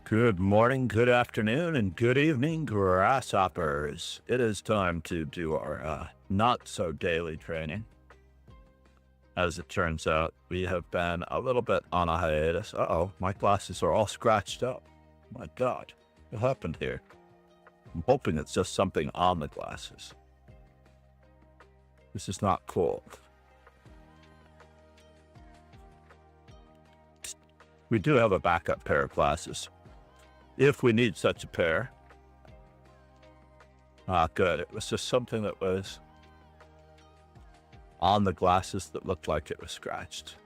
Good morning, good afternoon, and good evening, grasshoppers. It is time to do our not-so-daily training. As it turns out, we have been a little bit on a hiatus. Uh-oh, my glasses are all scratched up. My God, what happened here? I'm hoping it's just something on the glasses. This is not cool. We do have a backup pair of glasses, if we need such a pair. Good. It was just something that was on the glasses that looked like it was scratched.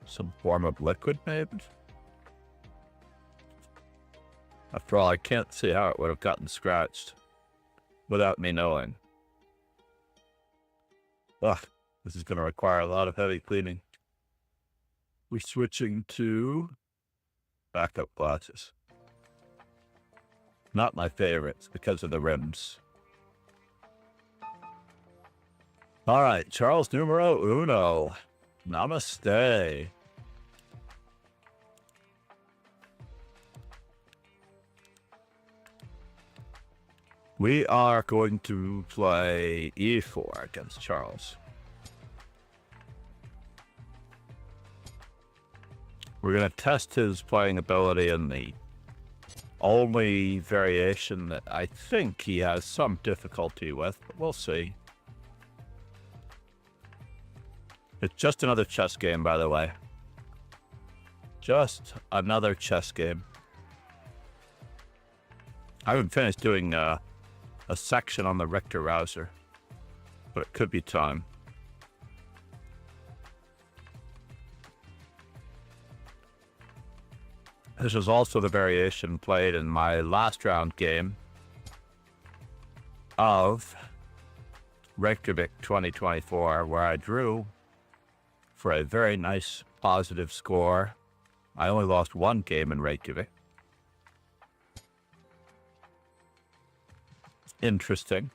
Some form of liquid, maybe? After all, I can't see how it would have gotten scratched without me knowing. Ugh, this is going to require a lot of heavy cleaning. We're switching to backup glasses. Not my favorites because of the rims. All right, Charles numero uno. Namaste. We are going to play e4 against Charles. We're going to test his playing ability in the only variation that I think he has some difficulty with, but we'll see. It's just another chess game, by the way. Just another chess game. I haven't finished doing a section on the Richter rouser, but it could be time. This is also the variation played in my last round game of Reykjavik 2024, where I drew for a very nice positive score. I only lost one game in Reykjavik. Interesting.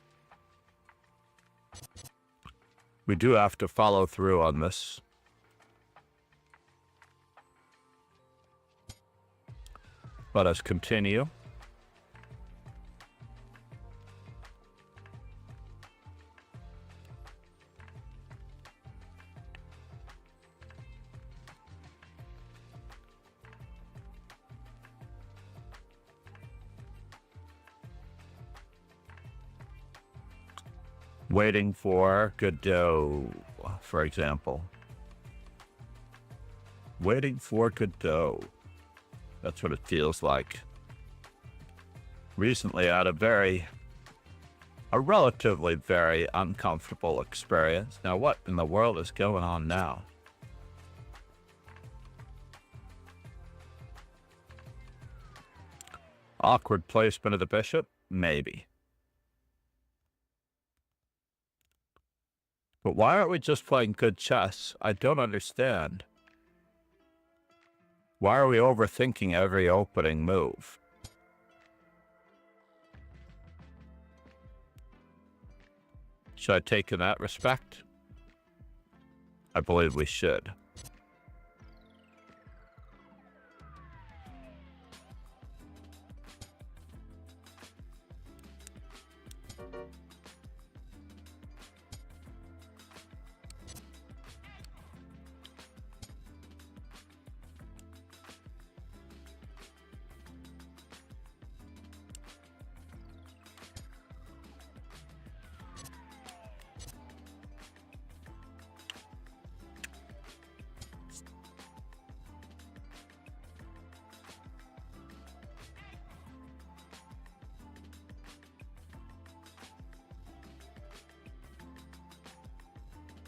We do have to follow through on this. Let us continue. Waiting for Godot, for example. Waiting for Godot. That's what it feels like. Recently, I had a relatively very uncomfortable experience. Now, what in the world is going on now? Awkward placement of the bishop? Maybe. But why aren't we just playing good chess? I don't understand. Why are we overthinking every opening move? Should I take in that respect? I believe we should.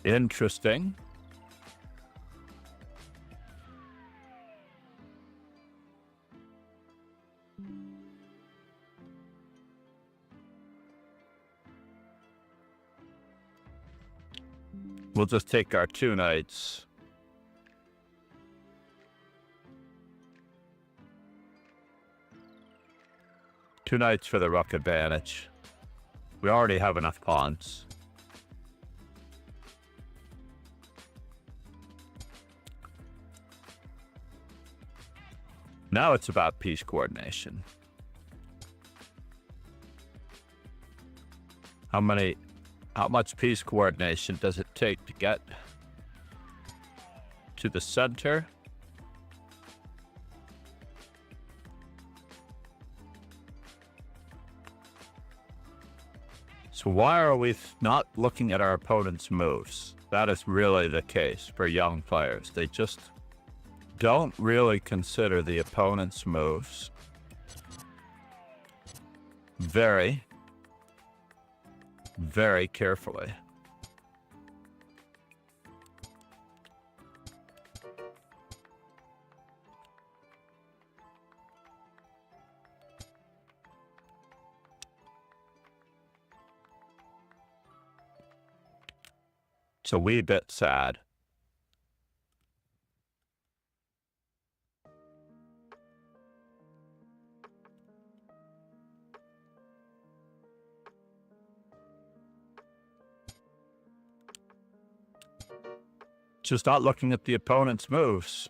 Interesting. We'll just take our two knights. Two knights for the rook advantage. We already have enough pawns. Now it's about piece coordination. How much piece coordination does it take to get to the center? So why are we not looking at our opponent's moves? That is really the case for young players. They just don't really consider the opponent's moves very, very carefully. It's a wee bit sad. Just not looking at the opponent's moves.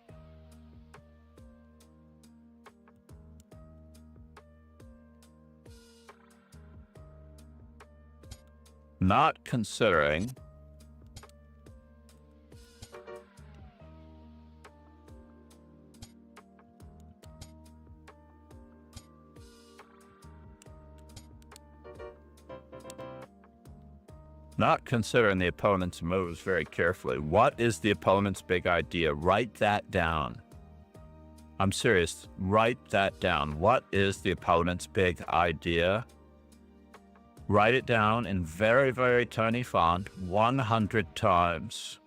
Not considering the opponent's moves very carefully. What is the opponent's big idea? Write that down. I'm serious. Write that down. What is the opponent's big idea? Write it down in very, very tiny font 100 times.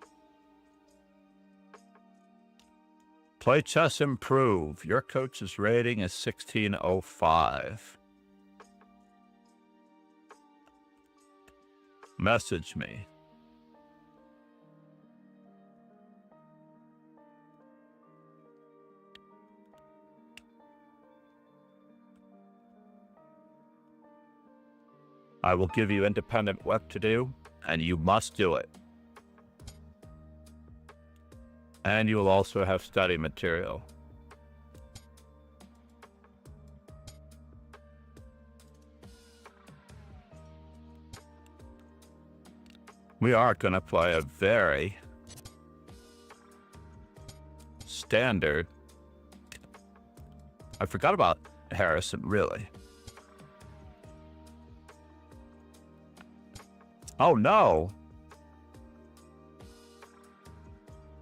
Play chess, improve. Your coach's rating is 1605. Message me. I will give you independent work to do, and you must do it. And you will also have study material. We are going to play a very standard. I forgot about Harrison, really. Oh, no.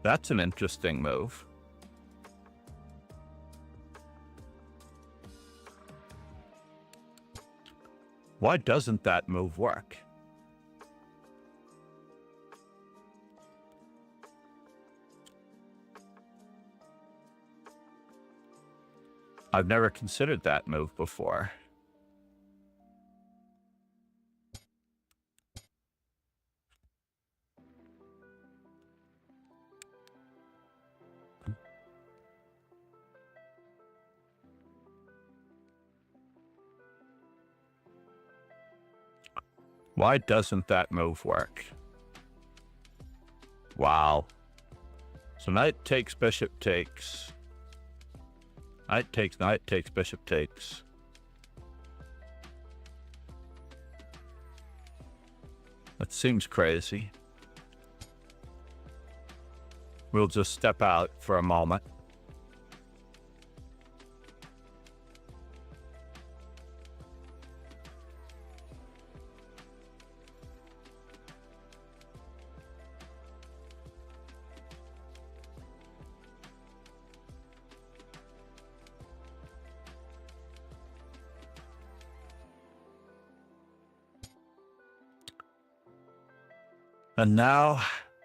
That's an interesting move. Why doesn't that move work? I've never considered that move before. Why doesn't that move work? Wow. So knight takes, bishop takes. Knight takes, bishop takes. That seems crazy. We'll just step out for a moment. And now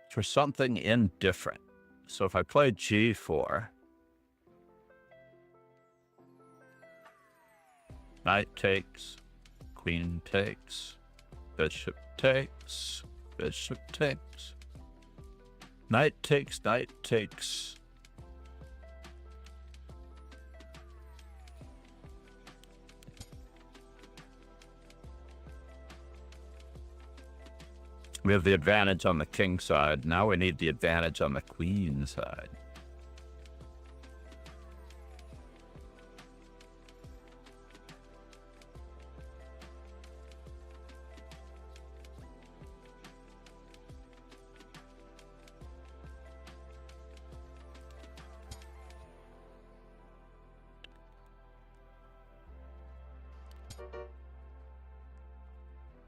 for something indifferent. So if I play g4, knight takes, queen takes, bishop takes, bishop takes, knight takes, knight takes. We have the advantage on the king side. Now we need the advantage on the queen side.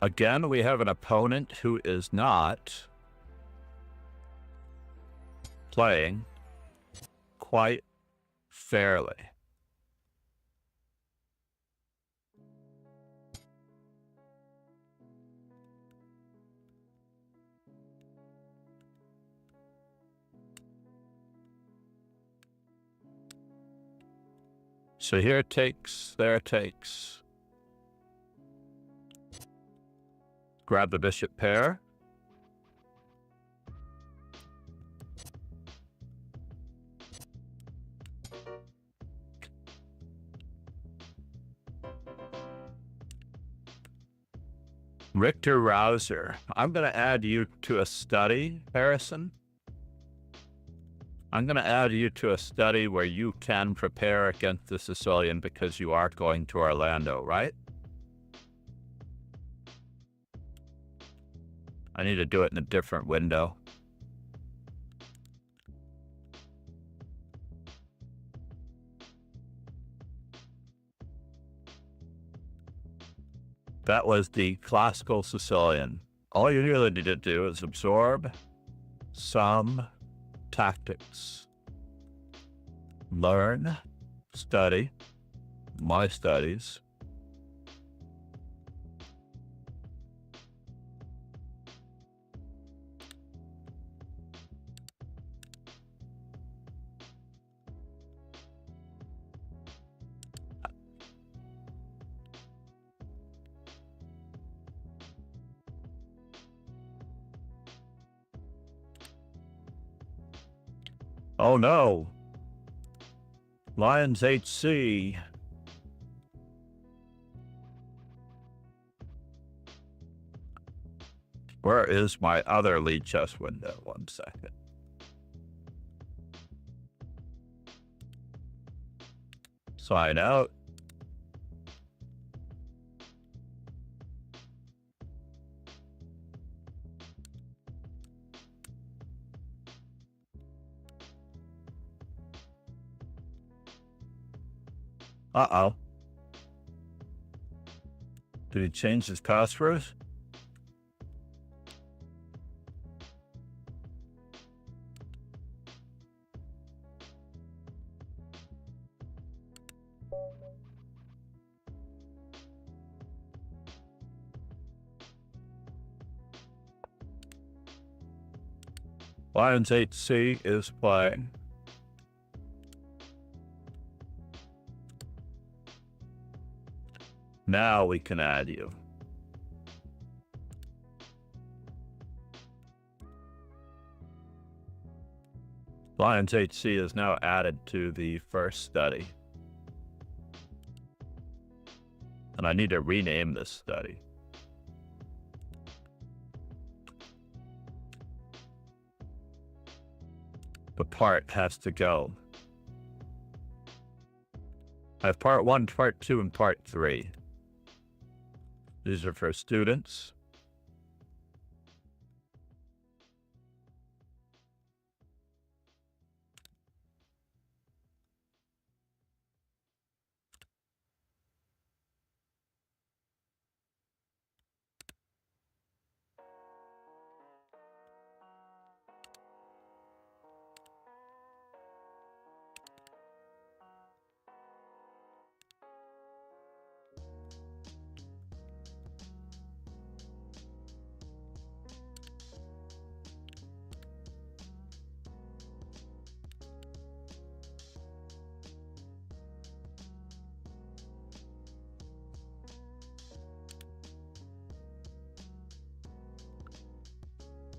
Again, we have an opponent who is not playing quite fairly. So here takes, there takes. Grab the bishop pair. Richter Rouser. I'm going to add you to a study, Harrison. I'm going to add you to a study where you can prepare against the Sicilian because you are going to Orlando, right? I need to do it in a different window. That was the classical Sicilian. All you really need to do is absorb some tactics. Learn, study, my studies. Oh no. Lions HC. Where is my other lead chess window? 1 second. Sign out. Uh-oh. Did he change his password? Lions HC is playing. Now we can add you. Lions HC is now added to the first study. And I need to rename this study. The part has to go. I have part 1, part 2, and part 3. These are for students.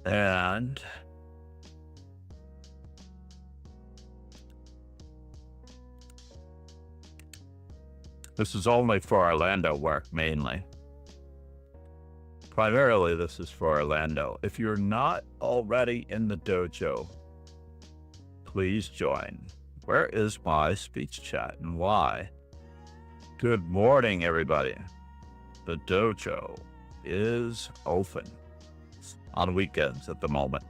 And this is only for Orlando work, mainly. Primarily, this is for Orlando. If you're not already in the dojo, please join. Where is my speech chat and why? Good morning, everybody. The dojo is open on weekends at the moment.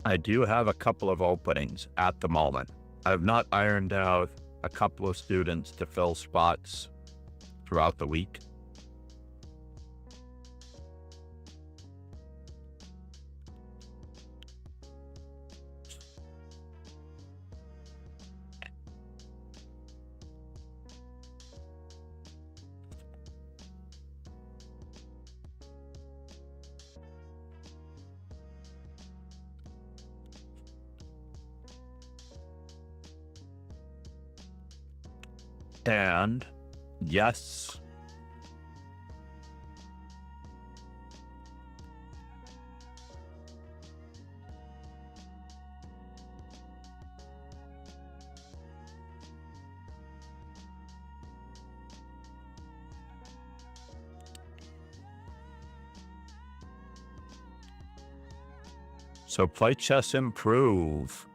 I do have a couple of openings at the moment. I've not ironed out a couple of students to fill spots throughout the week. And yes, so play chess improve.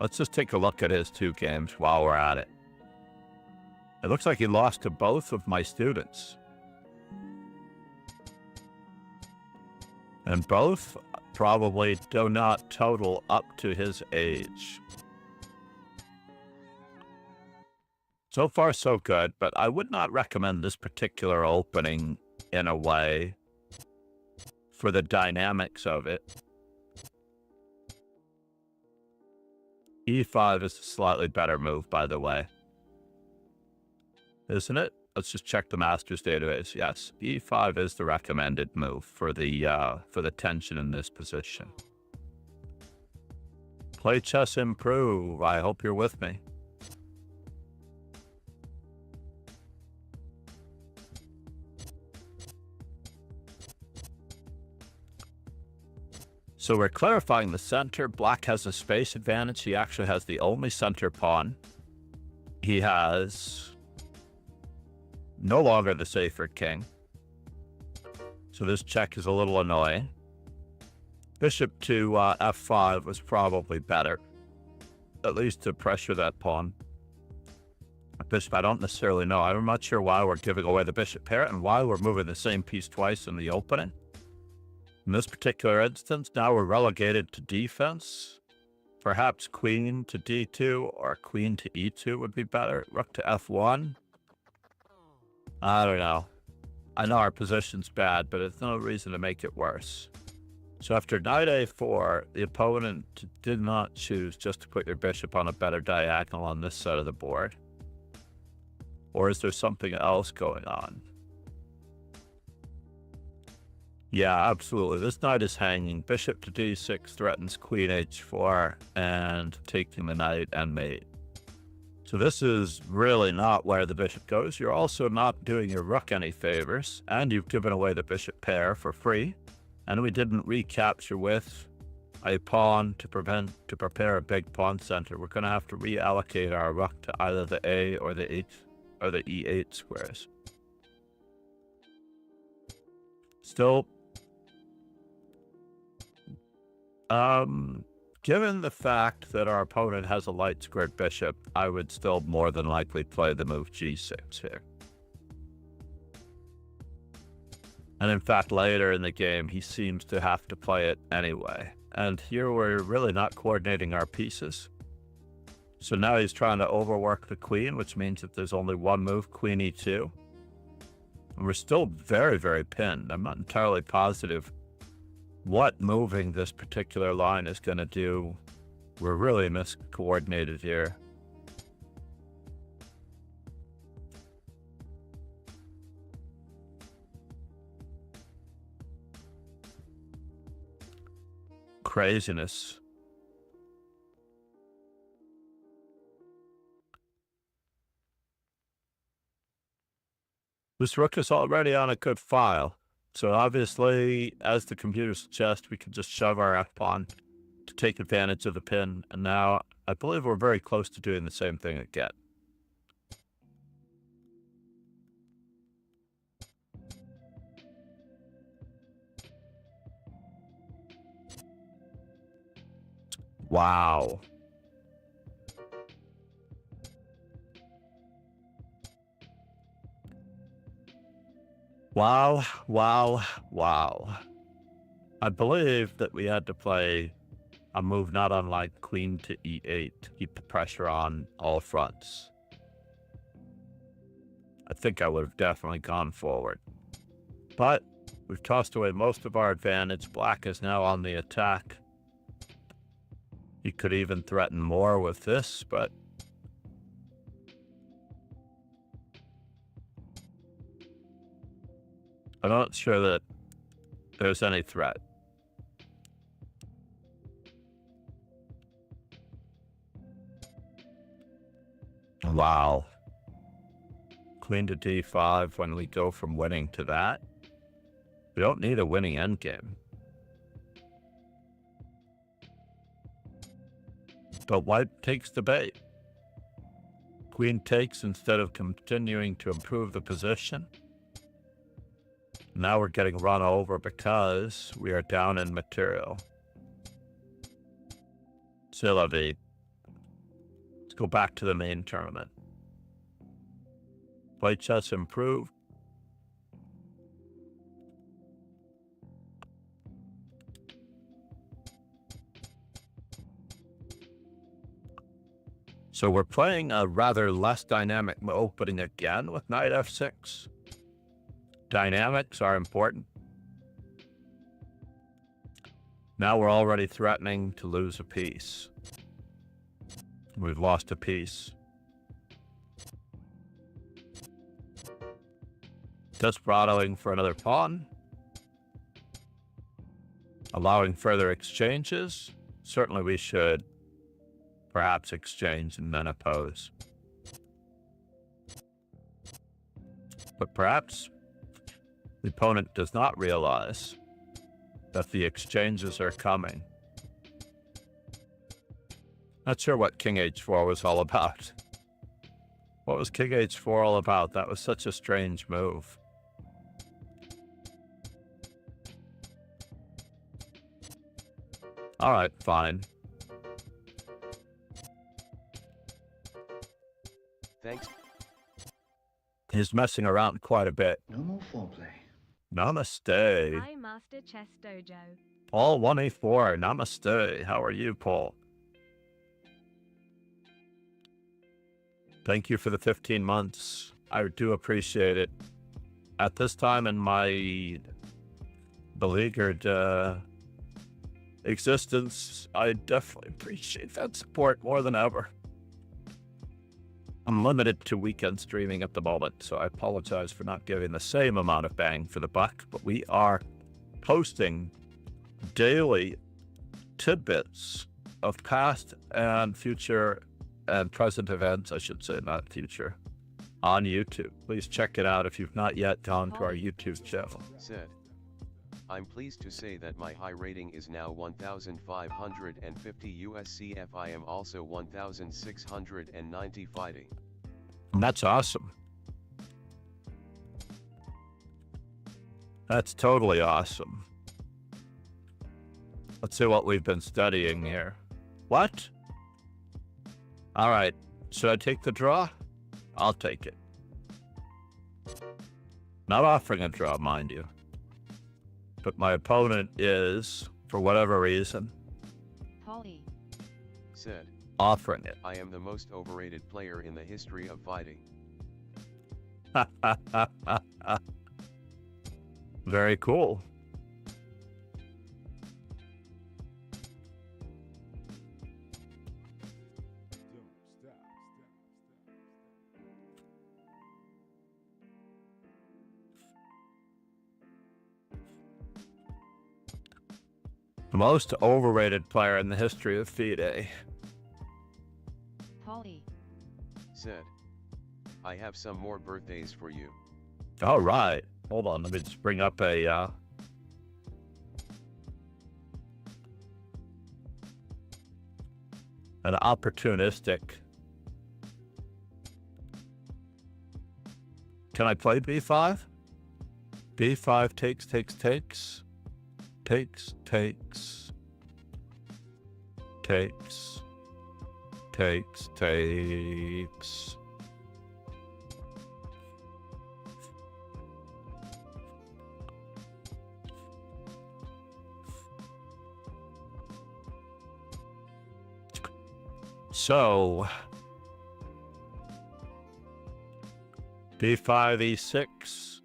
Let's just take a look at his 2 games while we're at it. It looks like he lost to both of my students. And both probably do not total up to his age. So far, so good, but I would not recommend this particular opening in a way for the dynamics of it. E5 is a slightly better move, by the way. Isn't it? Let's just check the master's database. Yes, E5 is the recommended move for the tension in this position. Play chess improve. I hope you're with me. So we're clarifying the center. Black has a space advantage. He actually has the only center pawn. He has no longer the safer king. So this check is a little annoying. Bishop to f5 was probably better, at least to pressure that pawn. Bishop, I don't necessarily know. I'm not sure why we're giving away the bishop pair and why we're moving the same piece twice in the opening. In this particular instance, now we're relegated to defense. Perhaps queen to d2 or queen to e2 would be better. Rook to f1. I don't know. I know our position's bad, but it's no reason to make it worse. So after knight a4, the opponent did not choose just to put your bishop on a better diagonal on this side of the board. Or is there something else going on? Yeah, absolutely. This knight is hanging. Bishop to d6 threatens queen h4 and taking the knight and mate. So this is really not where the bishop goes. You're also not doing your rook any favors, and you've given away the bishop pair for free. And we didn't recapture with a pawn to prepare a big pawn center. We're going to have to reallocate our rook to either the a or the e8 squares. Still, given the fact that our opponent has a light squared bishop, I would still more than likely play the move g6 here. And in fact, later in the game, he seems to have to play it anyway. And here we're really not coordinating our pieces. So now he's trying to overwork the queen, which means that there's only one move, queen e2. And we're still very, very pinned. I'm not entirely positive what moving this particular line is going to do. We're really miscoordinated here. Craziness. This rook is already on a good file. So obviously, as the computer suggests, we can just shove our f-pawn to take advantage of the pin. And now I believe we're very close to doing the same thing again. Wow. Wow, wow, wow. I believe that we had to play a move not unlike queen to e8 to keep the pressure on all fronts. I think I would have definitely gone forward. But we've tossed away most of our advantage. Black is now on the attack. He could even threaten more with this, but I'm not sure that there's any threat. Wow. Queen to d5 when we go from winning to that. We don't need a winning endgame. But white takes the bait. Queen takes instead of continuing to improve the position. Now we're getting run over because we are down in material. C'est la vie. Let's go back to the main tournament. White chess improved. So we're playing a rather less dynamic opening again with knight f6. Dynamics are important. Now we're already threatening to lose a piece. We've lost a piece. Desperadoing for another pawn. Allowing further exchanges. Certainly we should perhaps exchange and then oppose. But perhaps the opponent does not realize that the exchanges are coming. Not sure what King H4 was all about. What was King H4 all about? That was such a strange move. All right, fine. Thanks. He's messing around quite a bit. No more foreplay. Namaste. Hi, Master Chess Dojo. Paul 184. Namaste. How are you, Paul? Thank you for the 15 months. I do appreciate it. At this time in my beleaguered existence, I definitely appreciate that support more than ever. I'm limited to weekend streaming at the moment, so I apologize for not giving the same amount of bang for the buck, but we are posting daily tidbits of past and future and present events, I should say, not future, on YouTube. Please check it out if you've not yet gone to our YouTube channel. Said. I'm pleased to say that my high rating is now 1,550 USCF. I am also 1,690 fighting. That's awesome. That's totally awesome. Let's see what we've been studying here. What? All right. Should I take the draw? I'll take it. Not offering a draw, mind you. But my opponent is, for whatever reason, Polly. Said. Offering it. I am the most overrated player in the history of fighting. Very cool. The most overrated player in the history of FIDE. Polly. Said. I have some more birthdays for you. All right. Hold on. Let me just bring up a an opportunistic. Can I play b5? b5 takes. Takes. So, b5, e6.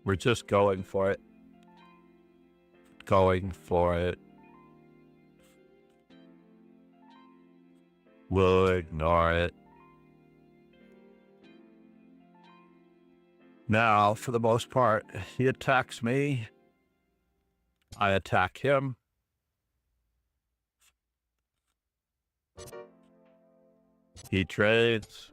We're just going for it. Going for it. We'll ignore it. Now, for the most part, he attacks me. I attack him. He trades.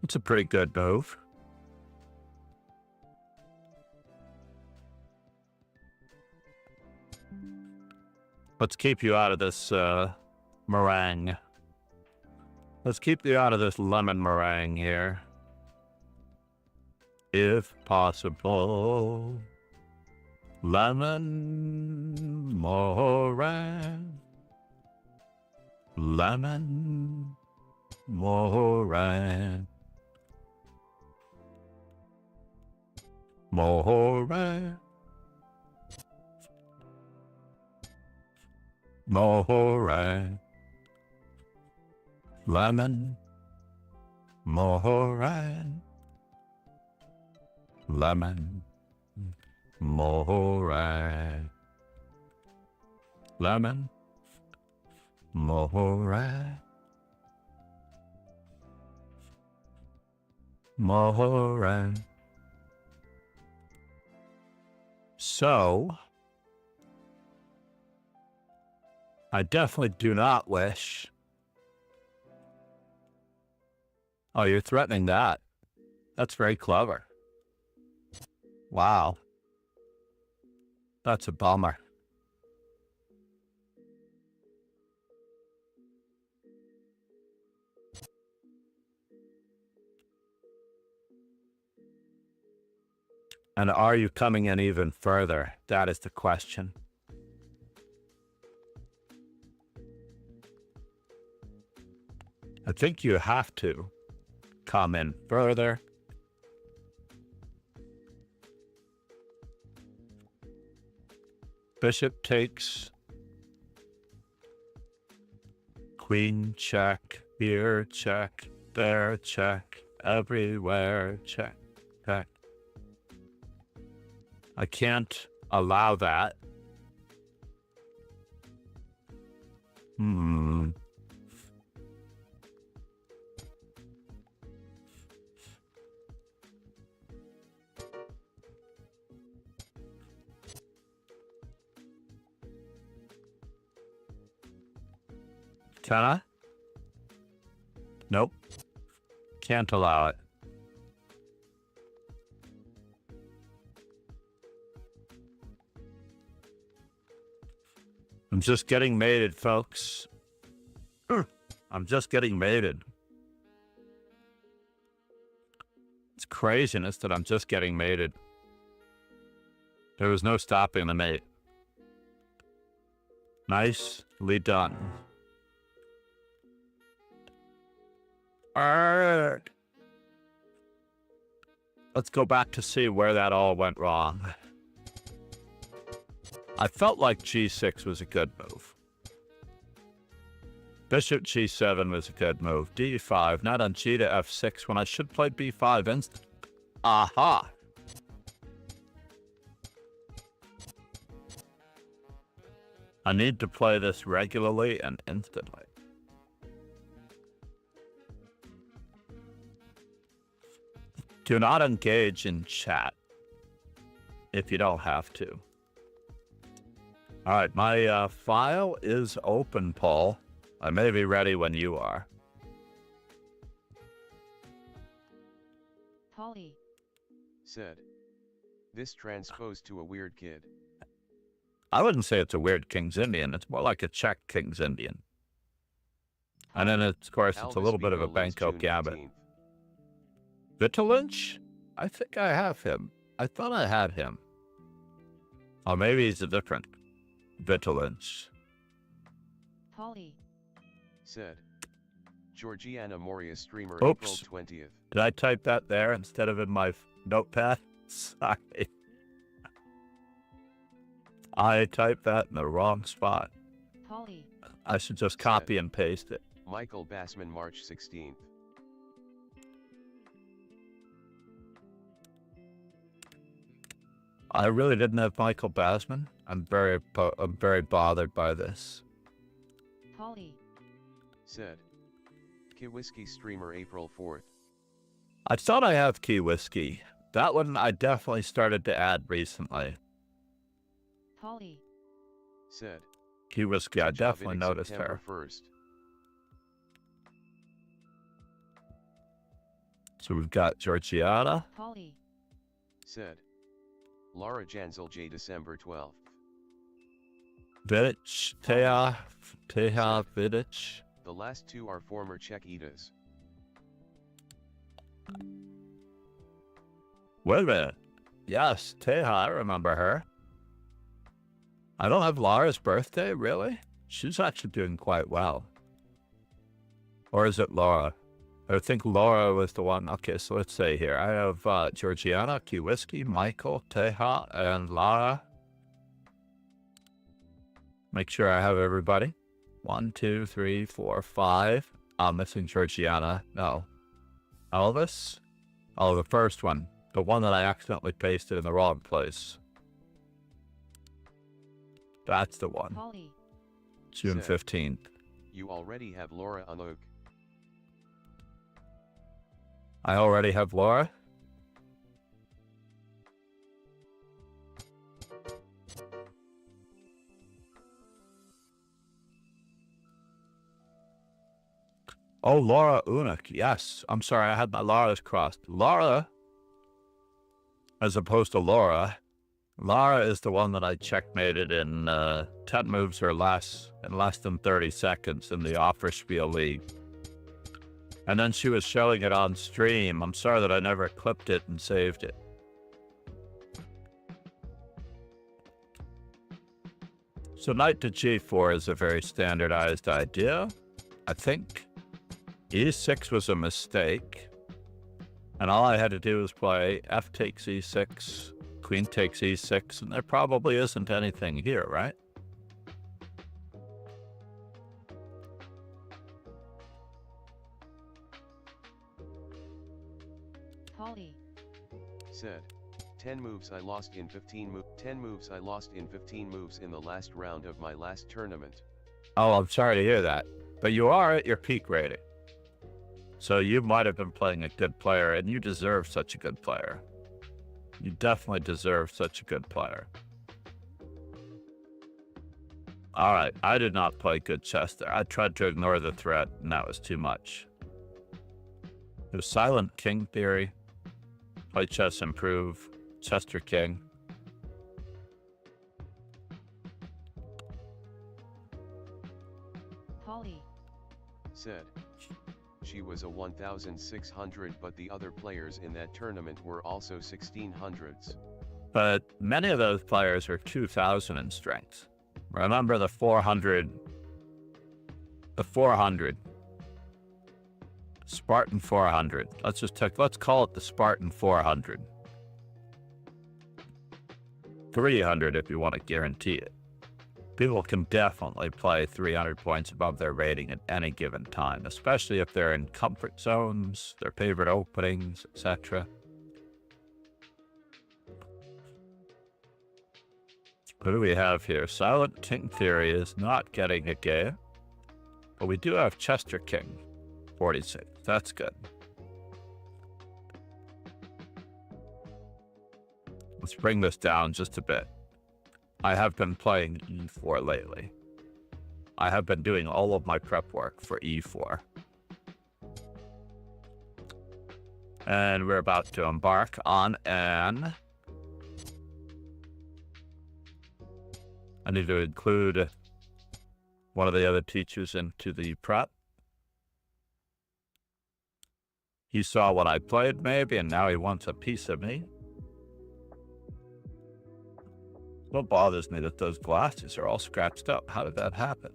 It's a pretty good move. Let's keep you out of this meringue. Let's keep you out of this lemon meringue here. If possible. Lemon meringue. Lemon meringue. Meringue. Meringue. Lemon meringue. Lemon meringue. Lemon meringue. Meringue. So, I definitely do not wish. Oh, you're threatening that. That's very clever. Wow. That's a bummer. And are you coming in even further? That is the question. I think you have to come in further. Bishop takes. Queen check. Here check. There check. Everywhere check. Check. I can't allow that. Can I? Nope. Can't allow it. I'm just getting mated, folks. I'm just getting mated. It's craziness that I'm just getting mated. There was no stopping the mate. Nicely done. Alright. Let's go back to see where that all went wrong. I felt like g6 was a good move. Bishop g7 was a good move. d5, not on g to f6 when I should play b5 instant. Aha! I need to play this regularly and instantly. Do not engage in chat if you don't have to. All right, my file is open, Paul. I may be ready when you are. Polly. Said. This transposed to a weird kid. I wouldn't say it's a weird King's Indian. It's more like a Czech King's Indian. And then, of course, it's a Alvis little bit of a Vigo lives Banco June Gabbett. 15th. Vitalinch? I think I have him. I thought I had him. Or maybe he's a different Vitalinch. Polly. Said. Georgiana Moria streamer Oops. April 20th. Did I type that there instead of in my notepad? Sorry. I typed that in the wrong spot. Polly. I should just copy and paste it. Michael Bassman March 16th. I really didn't have Michael Bassman. I'm very bothered by this. Polly. Said. Kiwiski streamer April 4th. I thought I have Key Whiskey. That one I definitely started to add recently. Polly. Said. Key Whiskey, I Good job definitely hitting noticed September her. 1st. So we've got Georgiana. Polly. Said. Laura Janzel J December 12th. Vidic. Teja Vidic. The last two are former Czech Edas. Wait a minute. Yes, Teja, I remember her. I don't have Laura's birthday, really? She's actually doing quite well. Or is it Laura? I think Laura was the one. Okay, so let's say here. I have Georgiana, Kiwiski, Michael, Teja, and Lara. Make sure I have everybody. 1, 2, 3, 4, 5. I'm missing Georgiana. No. Elvis? Oh, the first one. The one that I accidentally pasted in the wrong place. That's the one. Polly. June Said. 15th. You already have Laura Unok. I already have Laura. Oh, Laura Unik. Yes. I'm sorry, I had my Laura's crossed. Laura, as opposed to Laura, Lara is the one that I checkmated in 10 moves or less in less than 30 seconds in the Offerspiel League. And then she was showing it on stream. I'm sorry that I never clipped it and saved it. So knight to g4 is a very standardized idea, I think. e6 was a mistake. And all I had to do was play f takes e6, queen takes e6, and there probably isn't anything here, right? Polly. Said. 10 moves I lost in 15 10 moves I lost in 15 moves in the last round of my last tournament. Oh, I'm sorry to hear that. But you are at your peak rating. So you might have been playing a good player, and you deserve such a good player. You definitely deserve such a good player. All right, I did not play good chess there. I tried to ignore the threat, and that was too much. It was silent king theory. Play chess, improve. Chester king. Polly. Said. She was a 1,600, but the other players in that tournament were also 1600s. But many of those players are 2,000 in strength. Remember the 400. The 400. Spartan 400. Let's call it the Spartan 400. 300 if you want to guarantee it. People can definitely play 300 points above their rating at any given time, especially if they're in comfort zones, their favorite openings, etc. What do we have here? Silent King Theory is not getting a game, but we do have Chester King, 46. That's good. Let's bring this down just a bit. I have been playing e4 lately. I have been doing all of my prep work for e4. And we're about to embark on an... I need to include one of the other teachers into the prep. He saw what I played, maybe, and now he wants a piece of me. What bothers me that those glasses are all scratched up. How did that happen?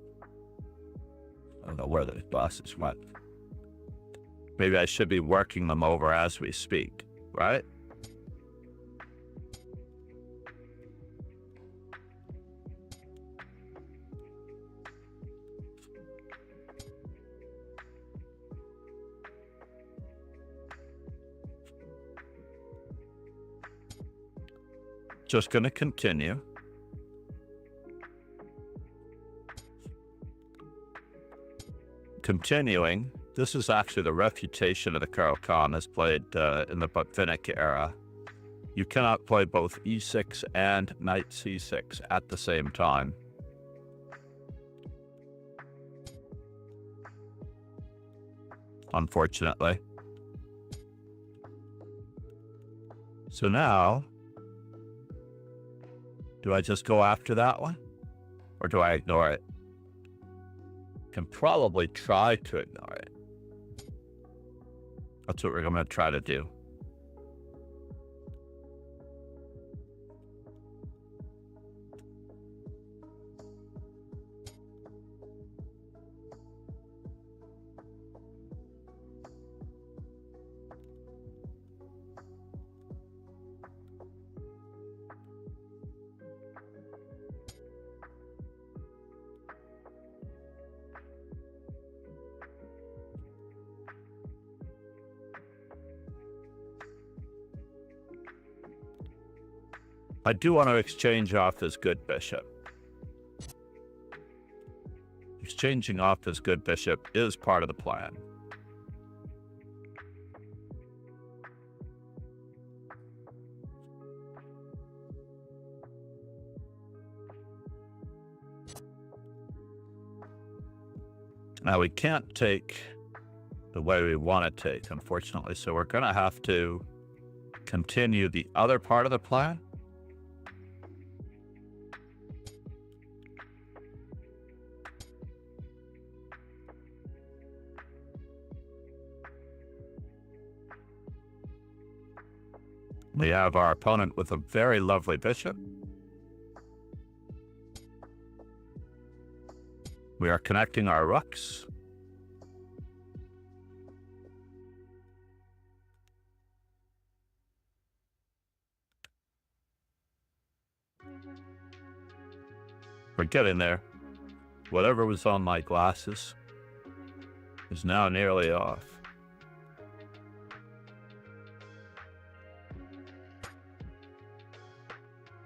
I don't know where those glasses went. Maybe I should be working them over as we speak, right? Just going to continue. Continuing, this is actually the refutation of the Karl Khan as played in the Botvinnik era. You cannot play both e6 and knight c6 at the same time. Unfortunately. So now, do I just go after that one? Or do I ignore it? Can probably try to ignore it. That's what we're going to try to do. I do want to exchange off this good bishop. Exchanging off this good bishop is part of the plan. Now we can't take the way we want to take, unfortunately, so we're going to have to continue the other part of the plan. We have our opponent with a very lovely bishop. We are connecting our rooks. We're getting there. Whatever was on my glasses is now nearly off.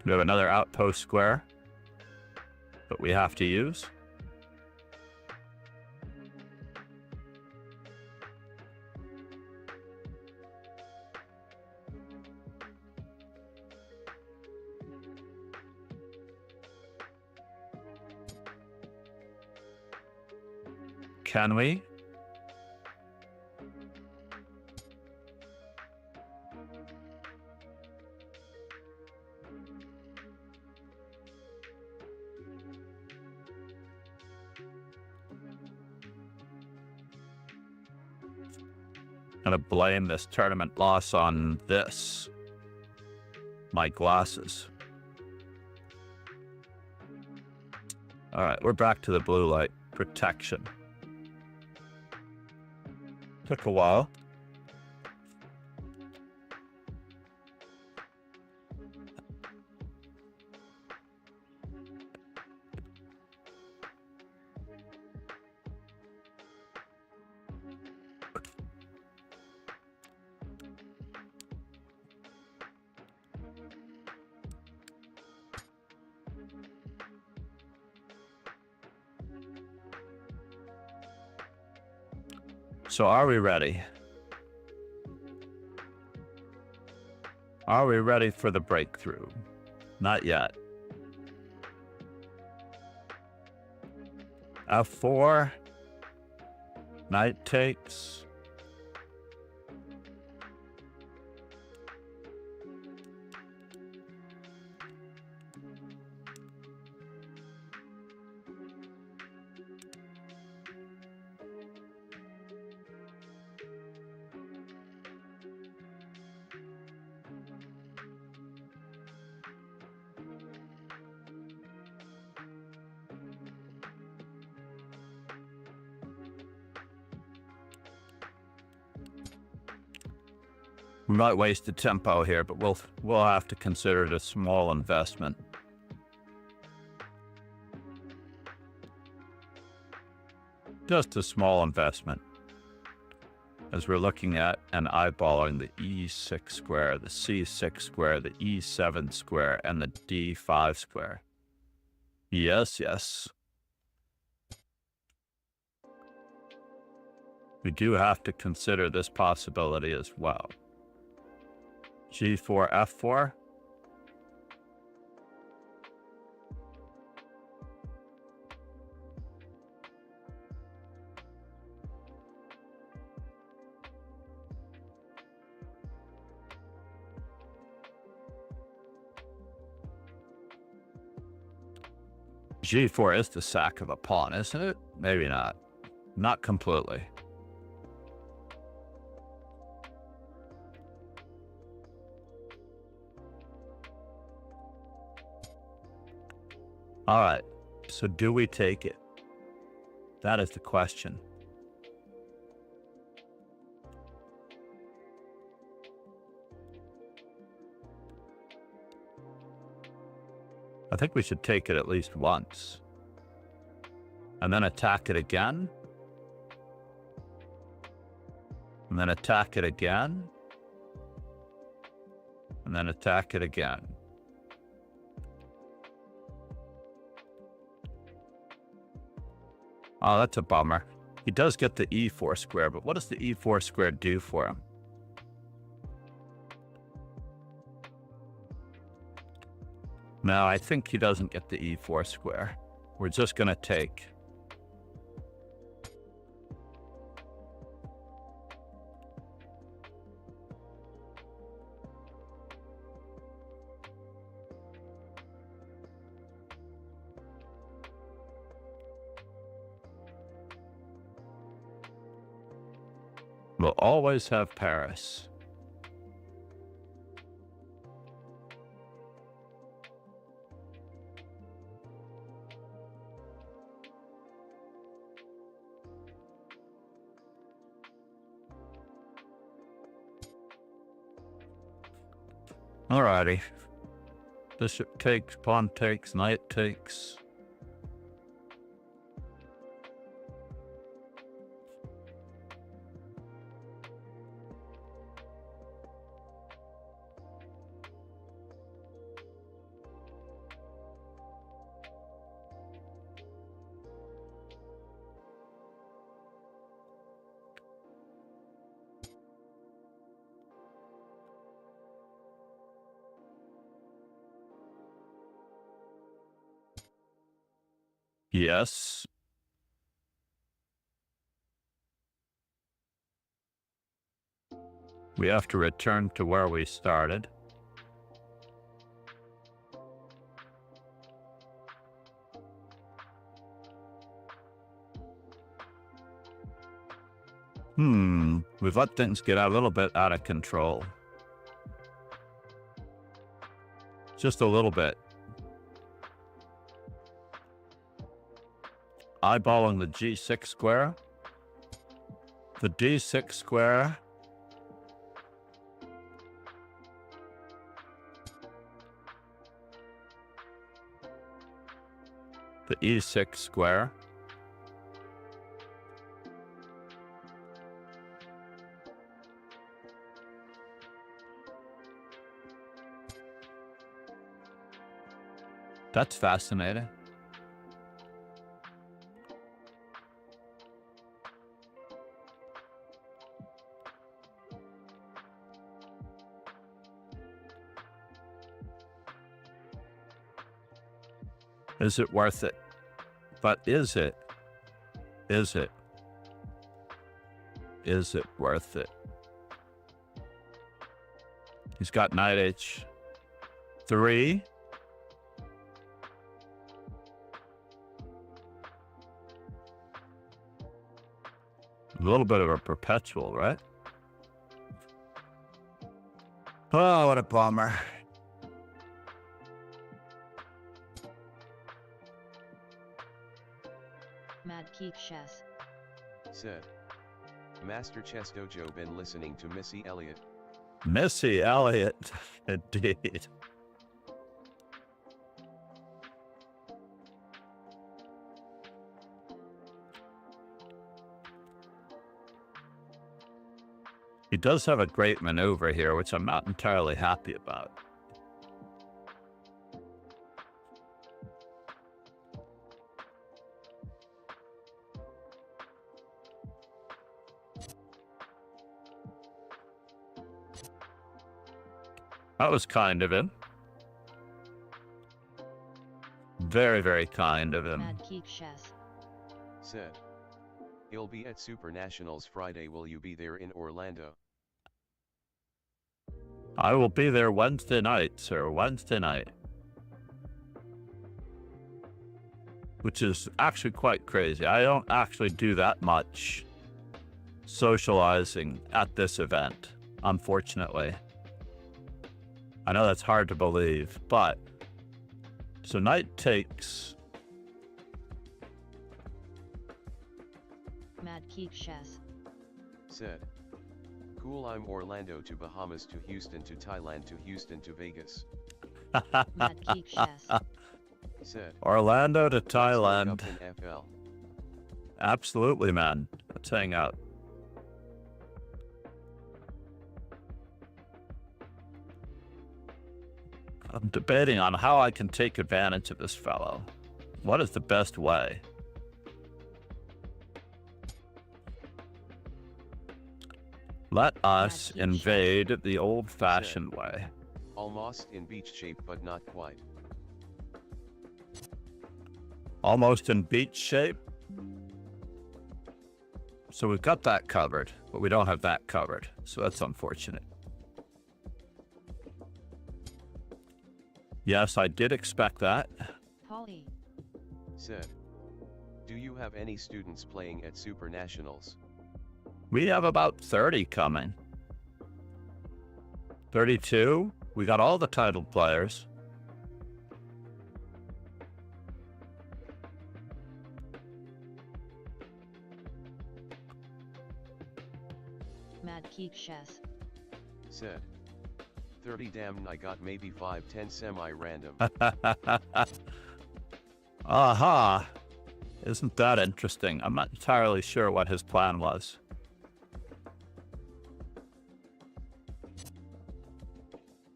We have another outpost square that we have to use. Can we? I'm gonna blame this tournament loss on this. My glasses. All right, we're back to the blue light protection. Took a while. So are we ready? Are we ready for the breakthrough? Not yet. F4. Knight takes. We might waste the tempo here, but we'll have to consider it a small investment. Just a small investment, as we're looking at and eyeballing the E6 square, the C6 square, the E7 square, and the D5 square. Yes, yes. We do have to consider this possibility as well. G4, F4. G4 is the sack of a pawn, isn't it? Maybe not. Not completely. All right, so do we take it? That is the question. I think we should take it at least once. And then attack it again. And then attack it again. And then attack it again. Oh, that's a bummer. He does get the E4 square, but what does the E4 square do for him? No, I think he doesn't get the E4 square. We're just going to take. We'll always have Paris. Alrighty. Bishop takes, pawn takes, knight takes. Yes. We have to return to where we started. We've let things get a little bit out of control. Just a little bit. Eyeballing the G6 square. The D6 square. The E6 square. That's fascinating. Is it worth it? But is it? Is it? Is it worth it? He's got knight H3. A little bit of a perpetual, right? Oh, what a bummer. Mad Geek Chess. Said. Master Chess Dojo been listening to Missy Elliott. Missy Elliott, indeed. He does have a great maneuver here, which I'm not entirely happy about. That was kind of him. Very, very kind of him. Mad Geek Chess. Said. He'll be at Super Nationals Friday. Will you be there in Orlando? I will be there Wednesday night, sir. Wednesday night. Which is actually quite crazy. I don't actually do that much socializing at this event, unfortunately. I know that's hard to believe, but so Knight takes Mad Geek Chess. Said. Cool, I'm Orlando to Bahamas to Houston to Thailand to Houston to Vegas. Mad Geek Chess. Said. Orlando to Let's link Thailand. up in FL. Absolutely, man. Let's hang out. I'm debating on how I can take advantage of this fellow. What is the best way? Let us invade the old-fashioned way. Almost in beach shape but not quite. Almost in beach shape. So we've got that covered, but we don't have that covered. So that's unfortunate. Yes, I did expect that. Polly. Said. Do you have any students playing at Super Nationals? We have about 30 coming. 32? We got all the titled players. Mad Geek Chess. Said. 30 damn, I got maybe 5-10 semi-random. Aha! Isn't that interesting? I'm not entirely sure what his plan was.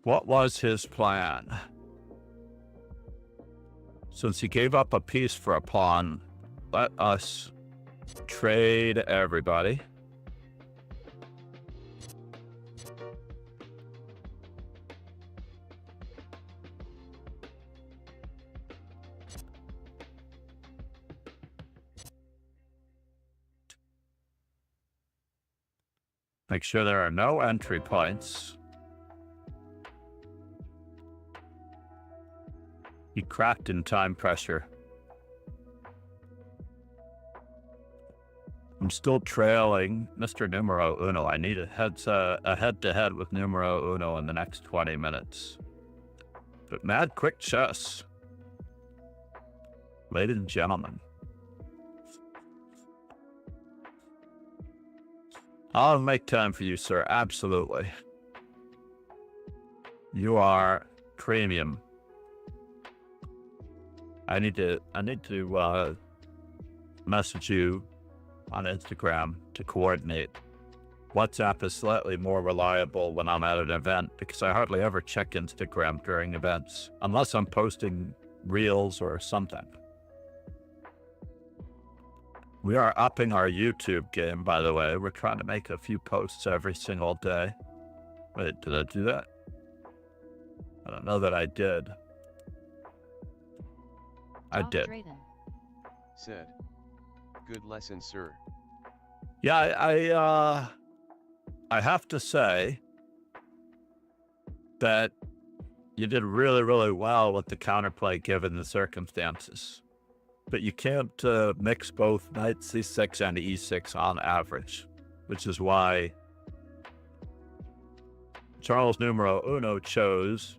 What was his plan? Since he gave up a piece for a pawn, let us trade everybody. Make sure there are no entry points. He cracked in time pressure. I'm still trailing Mr. Numero Uno. I need a head-to-head with Numero Uno in the next 20 minutes. But mad quick chess. Ladies and gentlemen. I'll make time for you, sir. Absolutely. You are premium. I need to message you on Instagram to coordinate. WhatsApp is slightly more reliable when I'm at an event because I hardly ever check Instagram during events, unless I'm posting reels or something. We are upping our YouTube game, by the way. We're trying to make a few posts every single day. Wait, did I do that? I don't know that I did. I did. Said. Good lesson, sir. Yeah, I have to say that you did really, really well with the counterplay given the circumstances. But you can't mix both knight c6 and e6 on average, which is why Charles Numero Uno chose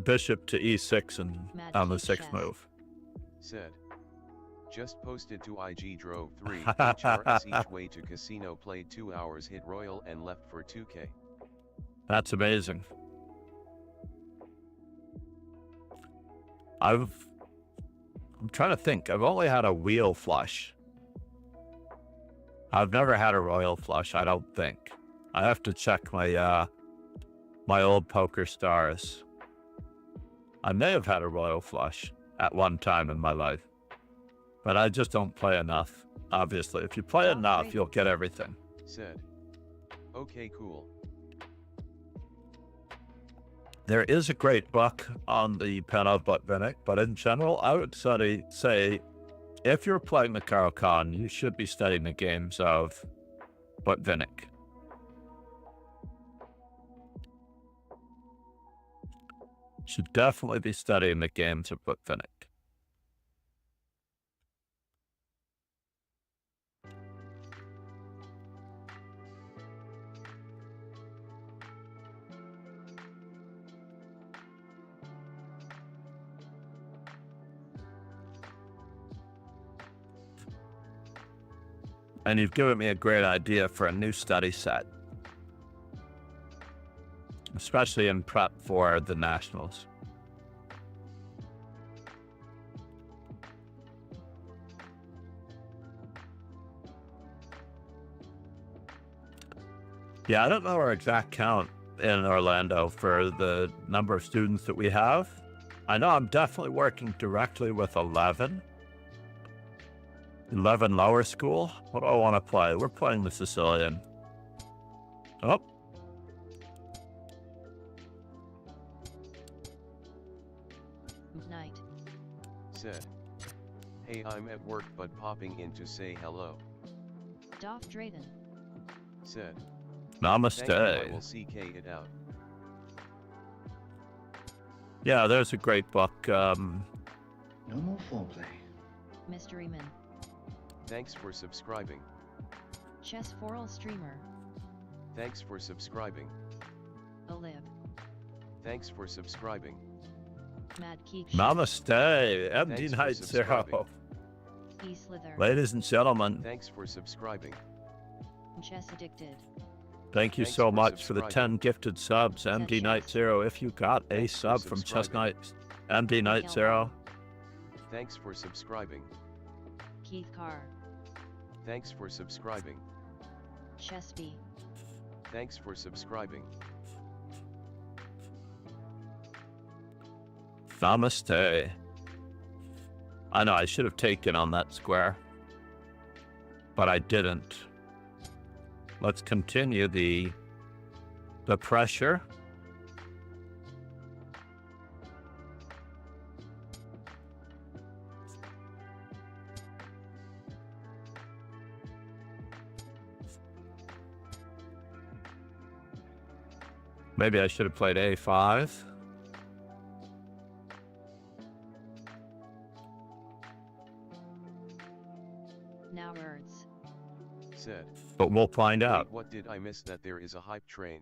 bishop to e6 and on the sixth move. Said. Just posted to IG, drove 3 HRS each way to casino, played 2 hours, hit Royal and left for 2K. That's amazing. I'm trying to think. I've only had a wheel flush. I've never had a royal flush, I don't think. I have to check my my old poker stars. I may have had a royal flush at one time in my life, but I just don't play enough. Obviously, if you play enough, you'll get everything. Said. Okay, cool. There is a great book on the pen of Botvinnik, but in general, I would say if you're playing the Caro-Kann, you should be studying the games of Botvinnik. Should definitely be studying the games of Botvinnik. And you've given me a great idea for a new study set, especially in prep for the nationals. Yeah, I don't know our exact count in Orlando for the number of students that we have. I know I'm definitely working directly with 11 lower school. What do I want to play? We're playing the Sicilian. Oh. Night. Said. Hey, I'm at work but popping in to say hello. Doff Drayden. Said. Namaste. Thank you, I will CK it out. Yeah, there's a great book. No more foreplay. Mysteryman. Thanks for subscribing. Chess Foral Streamer. Thanks for subscribing. Olib. Thanks for subscribing. Mad Keek. Namaste. MD Thanks for Night Zero. subscribing. E Slither. Ladies and gentlemen, Thanks for subscribing. Chess Addicted. thank you Thanks so for much for the subscribing. 10 gifted subs. MD Night Chess. Zero, if you got a Thanks for sub from Chess subscribing. Night, MD Night Miguel Zero. Thanks for subscribing. Keith Carr. Thanks for subscribing. Chessby. Thanks for subscribing. Namaste. I know I should have taken on that square, but I didn't. Let's continue the pressure. Maybe I should have played A5. Now words. Said. But we'll find Wait, out. what did I miss? That there is a hype train.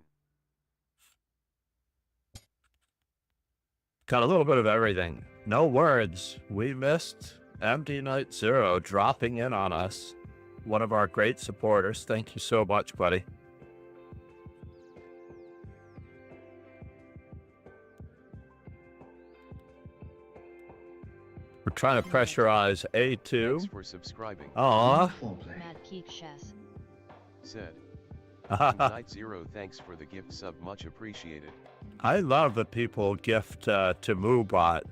Got a little bit of everything. No words. We missed MD Night Zero dropping in on us. One of our great supporters. Thank you so much, buddy. We're trying to pressurize A2. Thanks for subscribing. Aw. Foreplay. Mad Keek Chess. Said. Night Zero, thanks for the gift sub, much appreciated. I love that people gift to MooBot.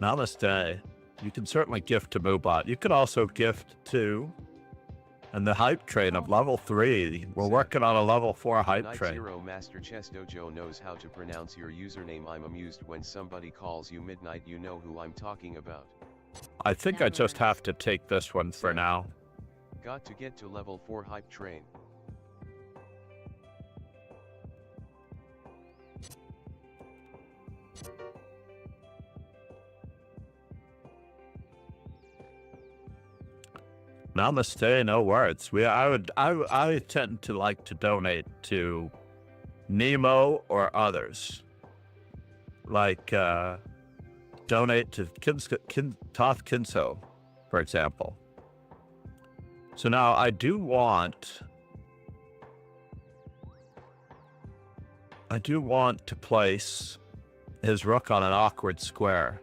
Namaste. You can certainly gift to MooBot. You could also gift to, and the hype train of level 3. We're working on a level 4 hype Night train. Zero Master Chess Dojo knows how to pronounce your username. I'm amused when somebody calls you Midnight. You know who I'm talking about. I think I just have to take this one for now. Got to get to level 4 hype train. Namaste, no words. I tend to like to donate to Nemo or others. Like donate to Toth Kinso, for example. So now I do want to place his rook on an awkward square.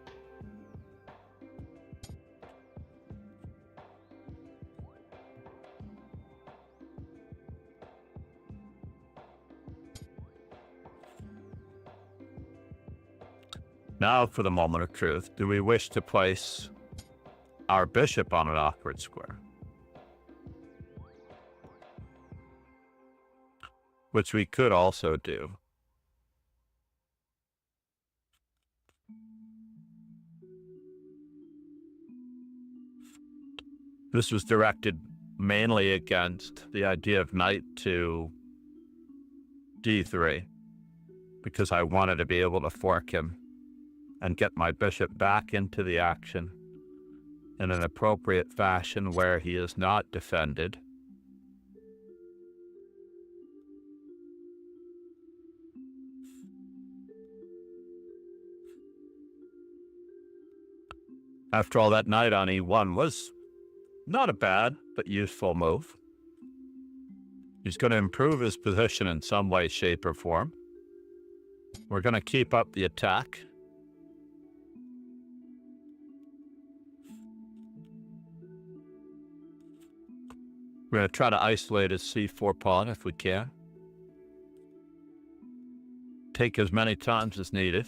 Now for the moment of truth, do we wish to place our bishop on an awkward square? Which we could also do. This was directed mainly against the idea of knight to d3, because I wanted to be able to fork him and get my bishop back into the action in an appropriate fashion where he is not defended. After all, that knight on e1 was not a bad but useful move. He's going to improve his position in some way, shape, or form. We're going to keep up the attack. We're going to try to isolate his c4 pawn if we can. Take as many times as needed.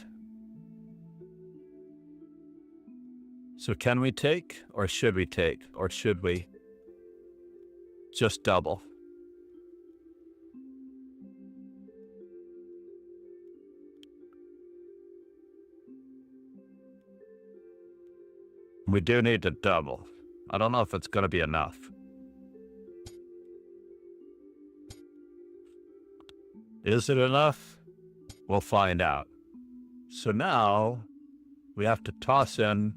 So can we take, or should we take, or should we just double? We do need to double. I don't know if it's going to be enough. Is it enough? We'll find out. So now we have to toss in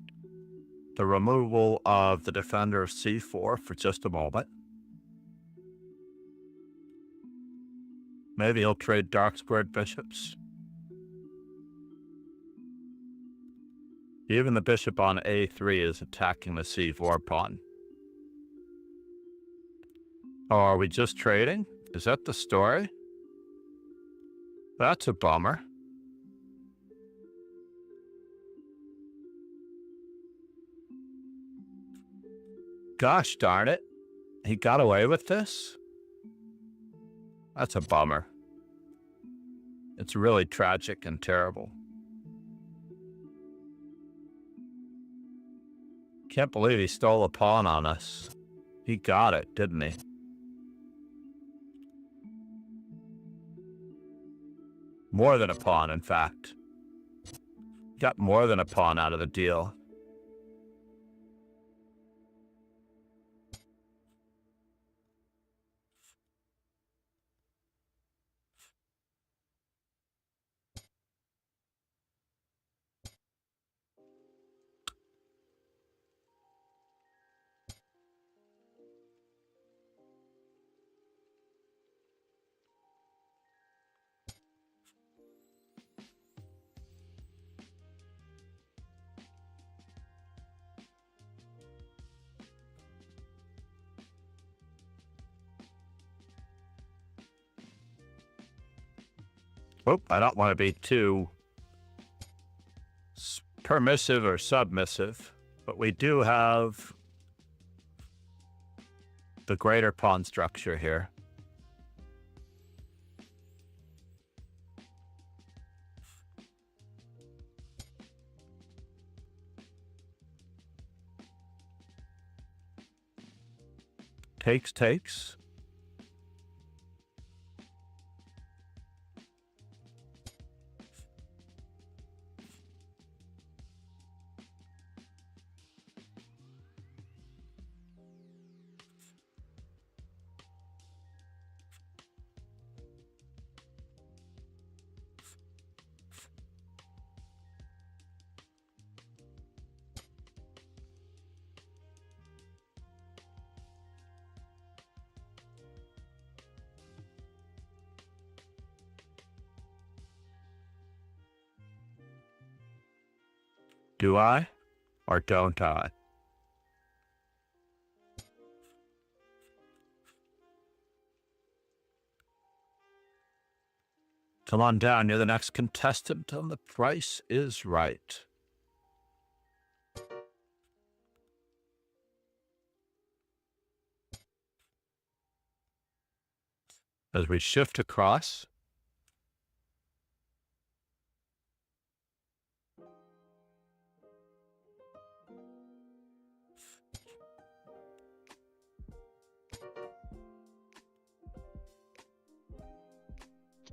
the removal of the defender of c4 for just a moment. Maybe he'll trade dark squared bishops. Even the bishop on a3 is attacking the c4 pawn. Oh, are we just trading? Is that the story? That's a bummer. Gosh darn it. He got away with this? That's a bummer. It's really tragic and terrible. Can't believe he stole a pawn on us. He got it, didn't he? More than a pawn, in fact. Got more than a pawn out of the deal. Oh, I don't want to be too permissive or submissive, but we do have the greater pawn structure here. Takes. Do I? Or don't I? Come on down, you're the next contestant on The Price is Right. As we shift across,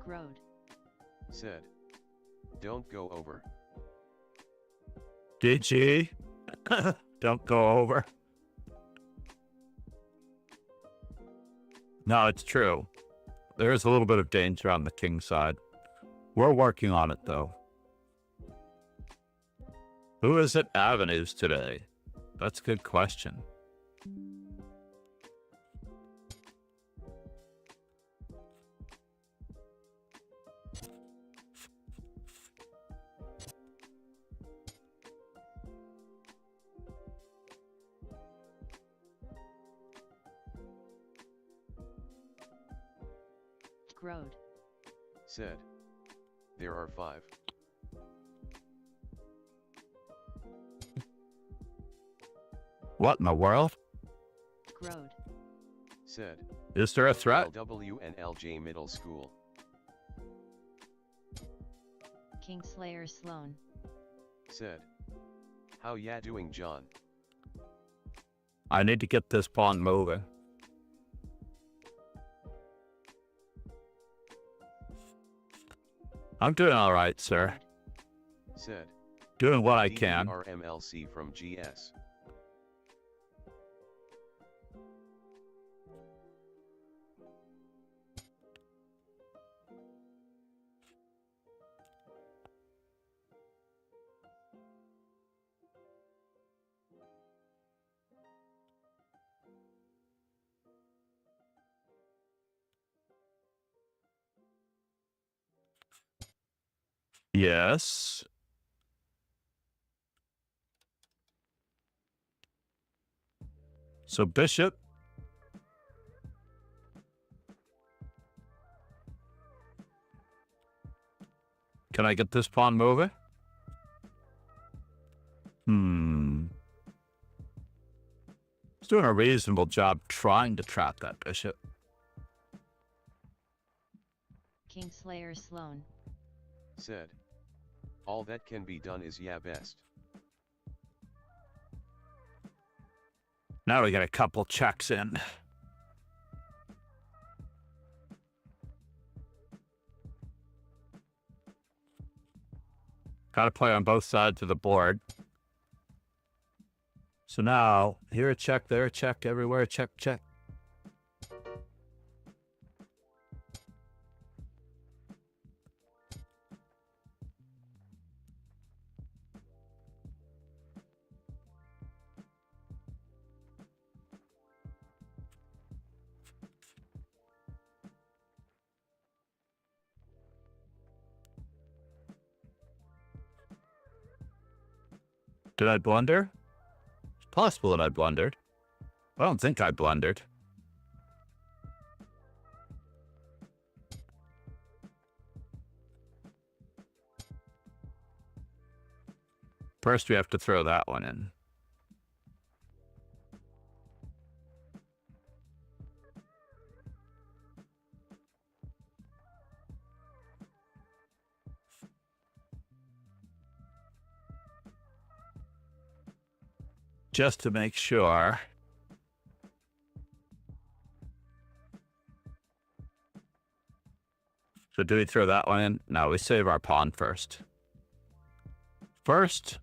Road. Said. Don't go over. DG, don't go over. No, it's true. There is a little bit of danger on the king side. We're working on it, though. Who is at Avenues today? That's a good question. Road. Said. There are 5. What in the world? Road. Said. Is there a threat? LW and LJ Middle School. Kingslayer Sloan. Said. How ya doing, John? I need to get this pawn moving. I'm doing all right, sir. Said. Doing what I can. RMLC from GS. Yes. So bishop. Can I get this pawn moving? He's doing a reasonable job trying to trap that bishop. Kingslayer Sloan. Said. All that can be done is ya best. Now we got a couple checks in. Got to play on both sides of the board. So now, here a check, there a check, everywhere a check, check. Did I blunder? It's possible that I blundered. I don't think I blundered. First, we have to throw that one in. Just to make sure. So do we throw that one in? No, we save our pawn first. First,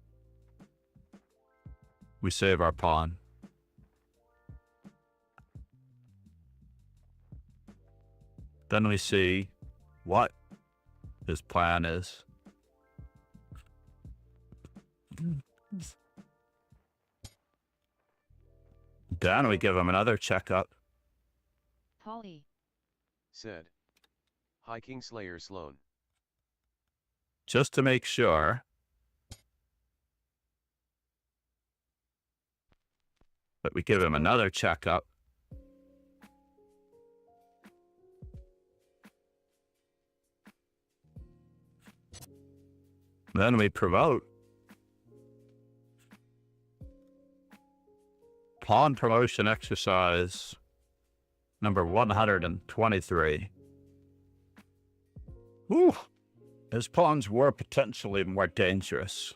we save our pawn. Then we see what his plan is. Then we give him another checkup. Polly. Said. Hi Kingslayer Sloan. Just to make sure. But we give him another checkup. Then we promote. Pawn promotion exercise number 123. Whew. His pawns were potentially more dangerous.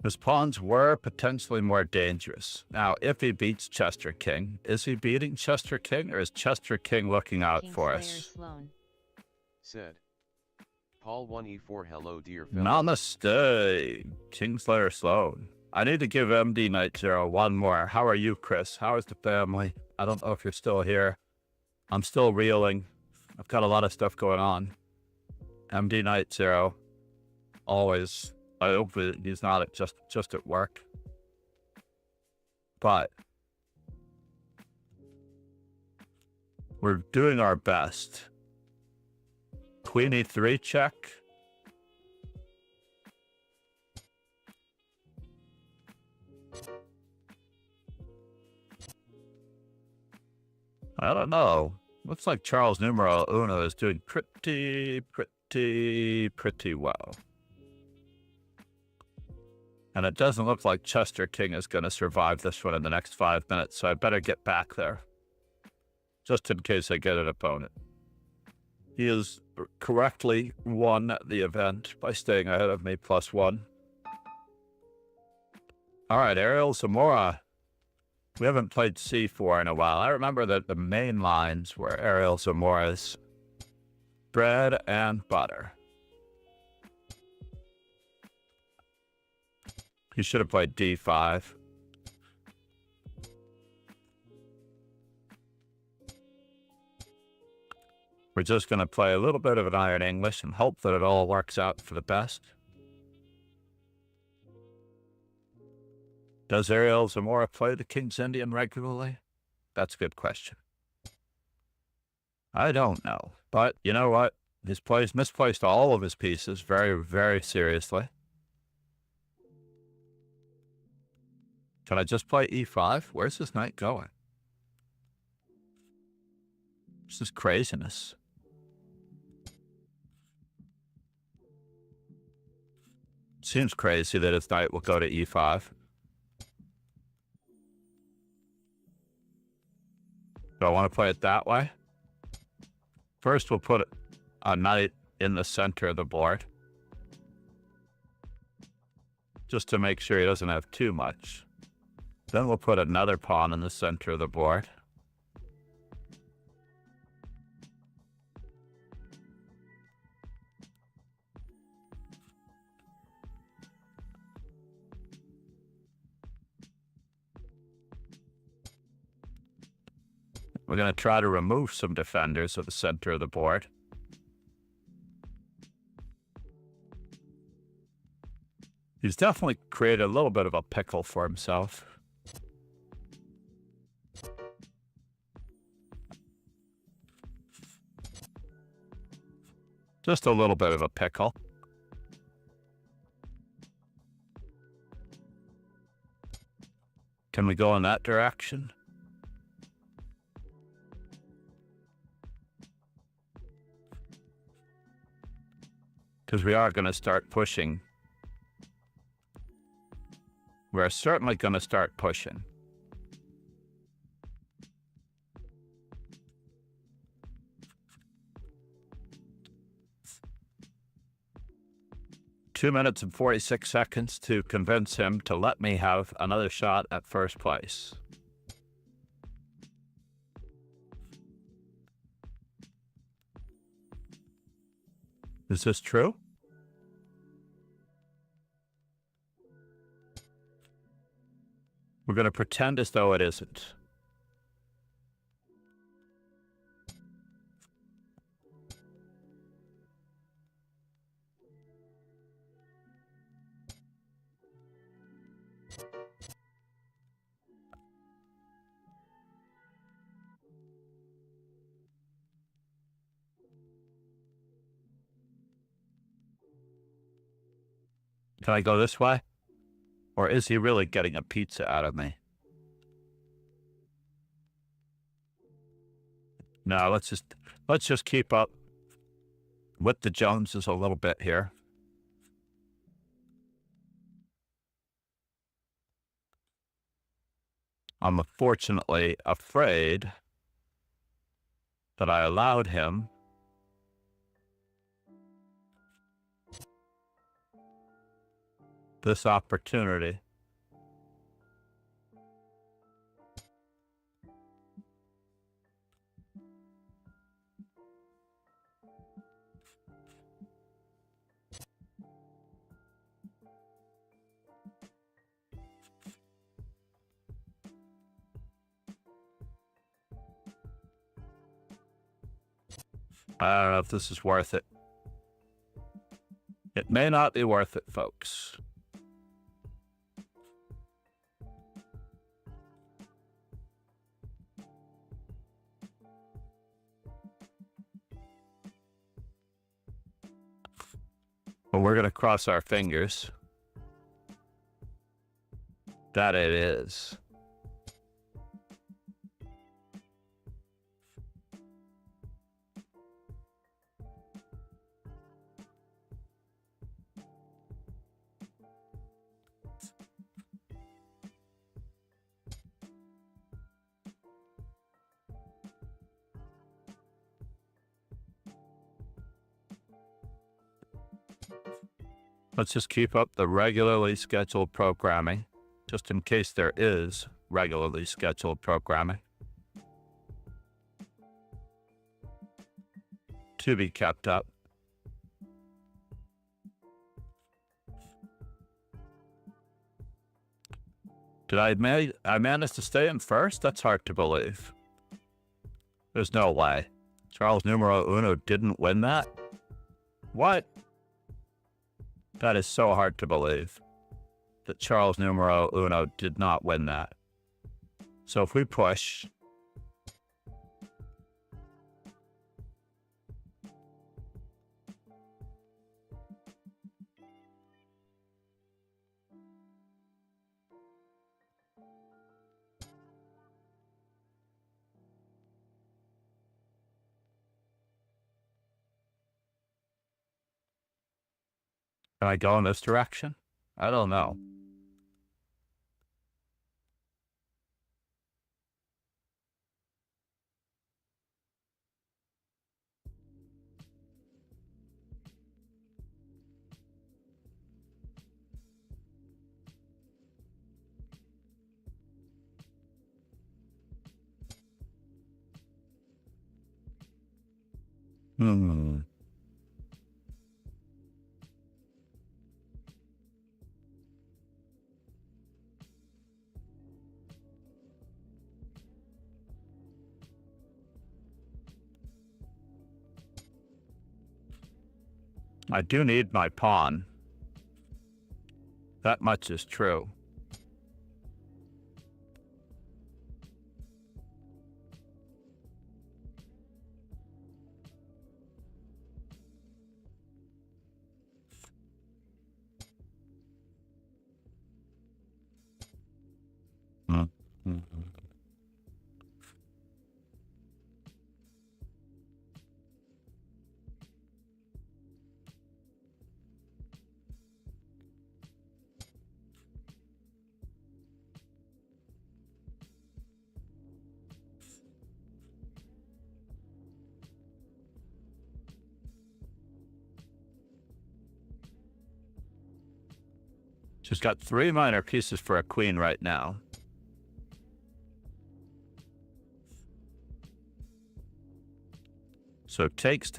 His pawns were potentially more dangerous. Now, if he beats Chester King, is he beating Chester King, or is Chester King looking out for us? Sloan. Said. Paul 1E4 hello dear fellow. Namaste, Kingslayer Sloan. I need to give MD Knight Zero one more. How are you, Chris? How is the family? I don't know if you're still here. I'm still reeling. I've got a lot of stuff going on. MD Knight Zero. Always. I hope that he's not just at work. But we're doing our best. Queen E3 check. I don't know. Looks like Charles Numero Uno is doing pretty well. And it doesn't look like Chester King is going to survive this one in the next 5 minutes, so I better get back there. Just in case I get an opponent. He has correctly won the event by staying ahead of me +1. All right, Ariel Zamora. We haven't played C4 in a while. I remember that the main lines were Ariel Zamora's bread and butter. He should have played D5. We're just going to play a little bit of an Iron English and hope that it all works out for the best. Does Ariel Zamora play the King's Indian regularly? That's a good question. I don't know. But you know what? He's misplaced all of his pieces very seriously. Can I just play E5? Where's this knight going? This is craziness. Seems crazy that his knight will go to E5. Do I want to play it that way? First, we'll put a knight in the center of the board. Just to make sure he doesn't have too much. Then we'll put another pawn in the center of the board. We're going to try to remove some defenders at the center of the board. He's definitely created a little bit of a pickle for himself. Just a little bit of a pickle. Can we go in that direction? Because we are going to start pushing. We're certainly going to start pushing. Two minutes and 46 seconds to convince him to let me have another shot at first place. Is this true? We're going to pretend as though it isn't. Can I go this way? Or is he really getting a pizza out of me? No, let's just keep up with the Joneses a little bit here. I'm unfortunately afraid that I allowed him this opportunity. I don't know if this is worth it. It may not be worth it, folks. But we're going to cross our fingers that it is. Let's just keep up the regularly scheduled programming, just in case there is regularly scheduled programming to be kept up. Did I manage to stay in first? That's hard to believe. There's no way. Charles numero uno didn't win that? What? That is so hard to believe that Charles numero uno did not win that. So if we push, can I go in this direction? I don't know. I do need my pawn. That much is true. She's got 3 minor pieces for a queen right now. So takes.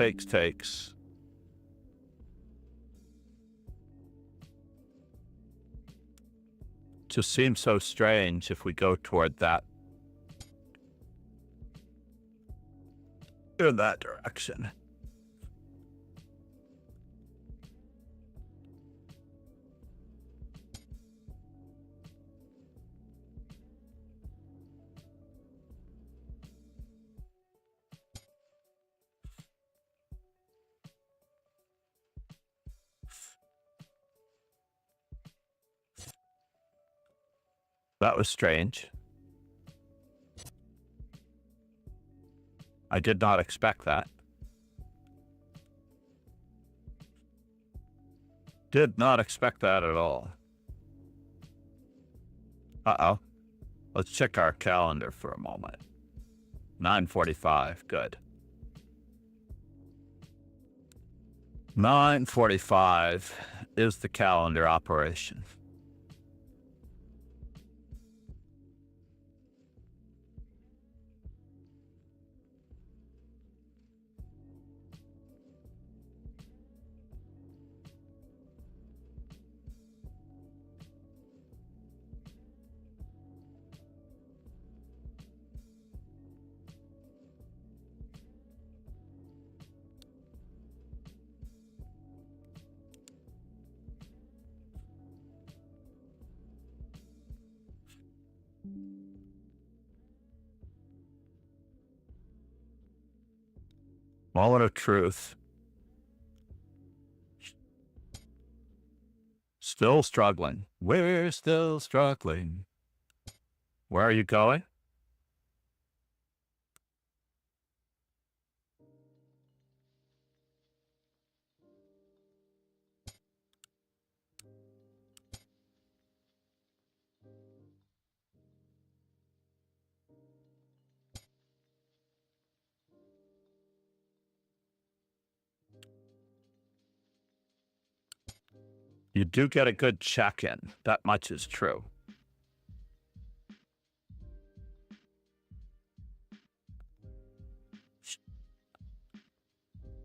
Just seems so strange if we go toward that. In that direction. That was strange. I did not expect that. Did not expect that at all. Uh-oh. Let's check our calendar for a moment. 9:45, good. 9:45 is the calendar operation. Moment of truth. Still struggling. We're still struggling. Where are you going? You do get a good check-in. That much is true.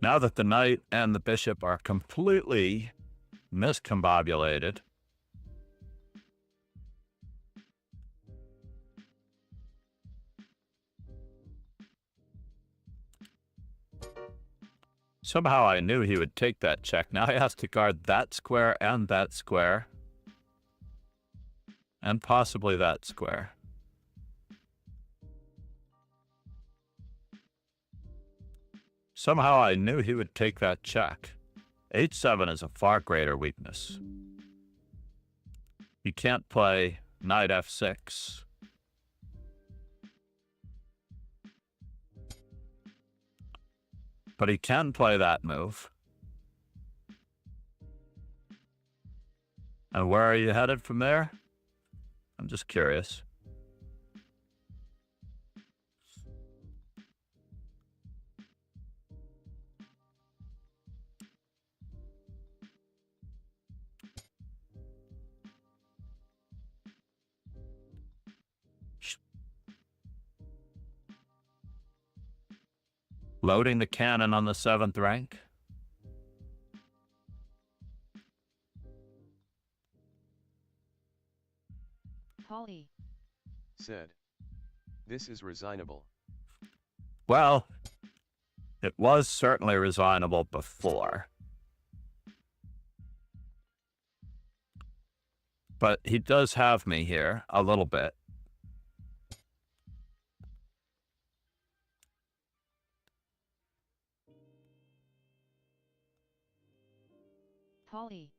Now that the knight and the bishop are completely miscombobulated, somehow I knew he would take that check. Now he has to guard that square, and possibly that square. Somehow I knew he would take that check. H7 is a far greater weakness. He can't play knight f6. But he can play that move. And where are you headed from there? I'm just curious. Loading the cannon on the 7th rank. Polly. Said. This is resignable. Well, it was certainly resignable before. But he does have me here a little bit. Polly.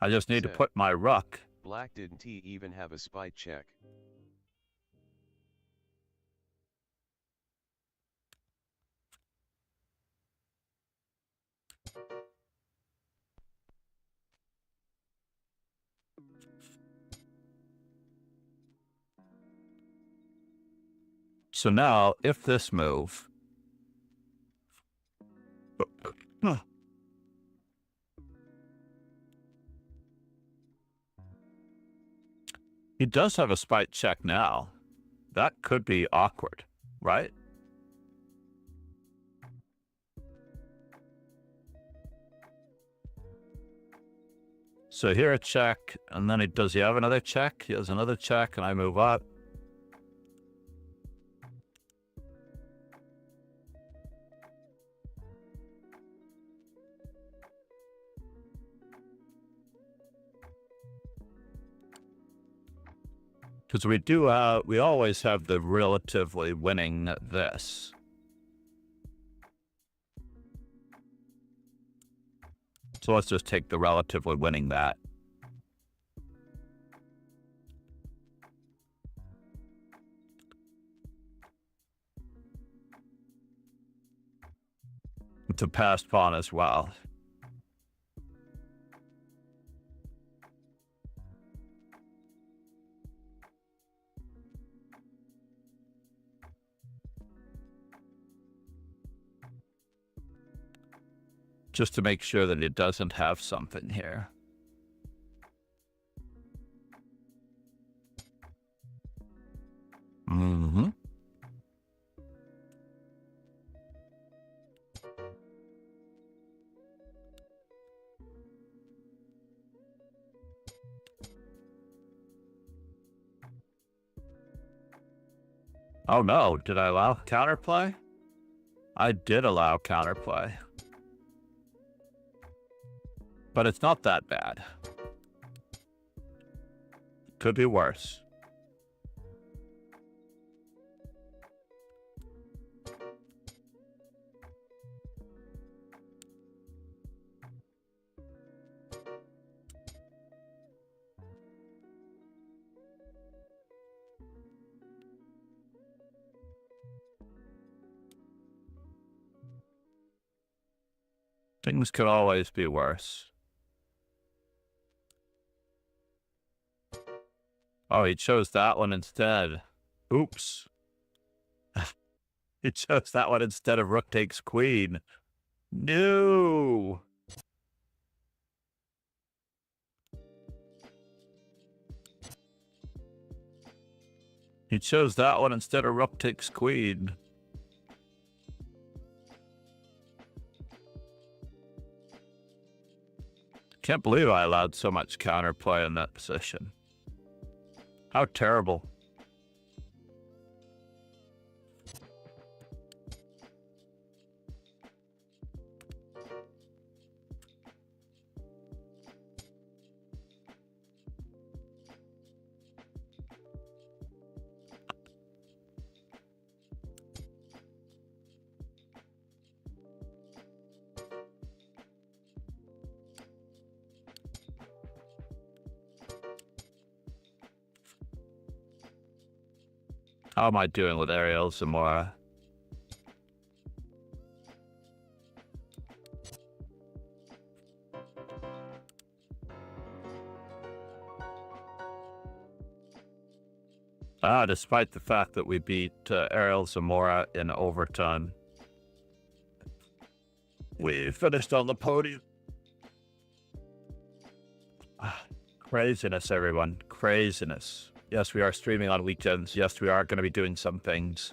I just need to put my rook. Black didn't he even have a spy check? So now, if this move... He does have a spite check now. That could be awkward, right? So here a check, and then does he have another check? He has another check, and I move up. Because we always have the relatively winning this. So let's just take the relatively winning that. It's a passed pawn as well. Just to make sure that it doesn't have something here. Mm-hmm. Oh no, did I allow counterplay? I did allow counterplay. But it's not that bad. Could be worse. Things could always be worse. Oh, he chose that one instead. Oops. He chose that one instead of rook takes queen. No. He chose that one instead of rook takes queen. Can't believe I allowed so much counterplay in that position. How terrible. How am I doing with Ariel Zamora? Despite the fact that we beat Ariel Zamora in overtime, we finished on the podium. Craziness, everyone. Craziness. Yes, we are streaming on weekends. Yes, we are going to be doing some things.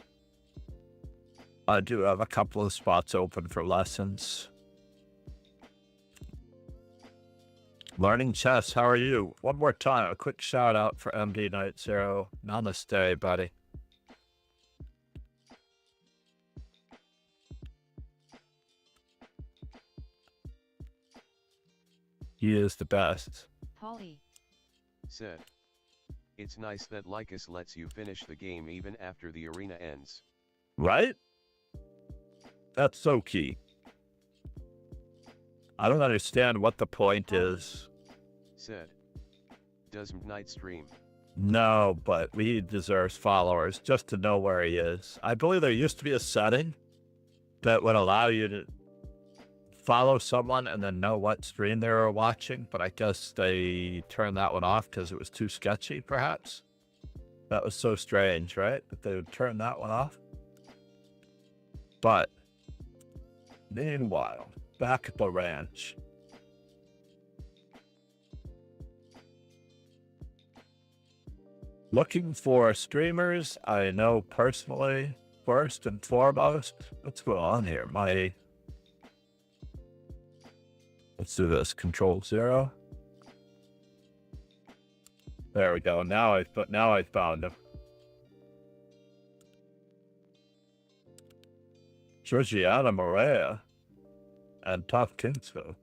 I do have a couple of spots open for lessons. Learning chess, how are you? One more time, a quick shout out for MD Night Zero. Namaste, buddy. He is the best. Polly. Said. It's nice that Lycus lets you finish the game even after the arena ends. Right? That's so key. I don't understand what the point is. Said. Does Night stream? No, but he deserves followers just to know where he is. I believe there used to be a setting that would allow you to follow someone and then know what stream they were watching, but I guess they turned that one off because it was too sketchy, perhaps. That was so strange, right? That they would turn that one off. But meanwhile, back at the ranch. Looking for streamers I know personally, first and foremost. What's going on here? Let's do this. Control 0. There we go. Now I found him. Georgiana Morea and Top Kinsville.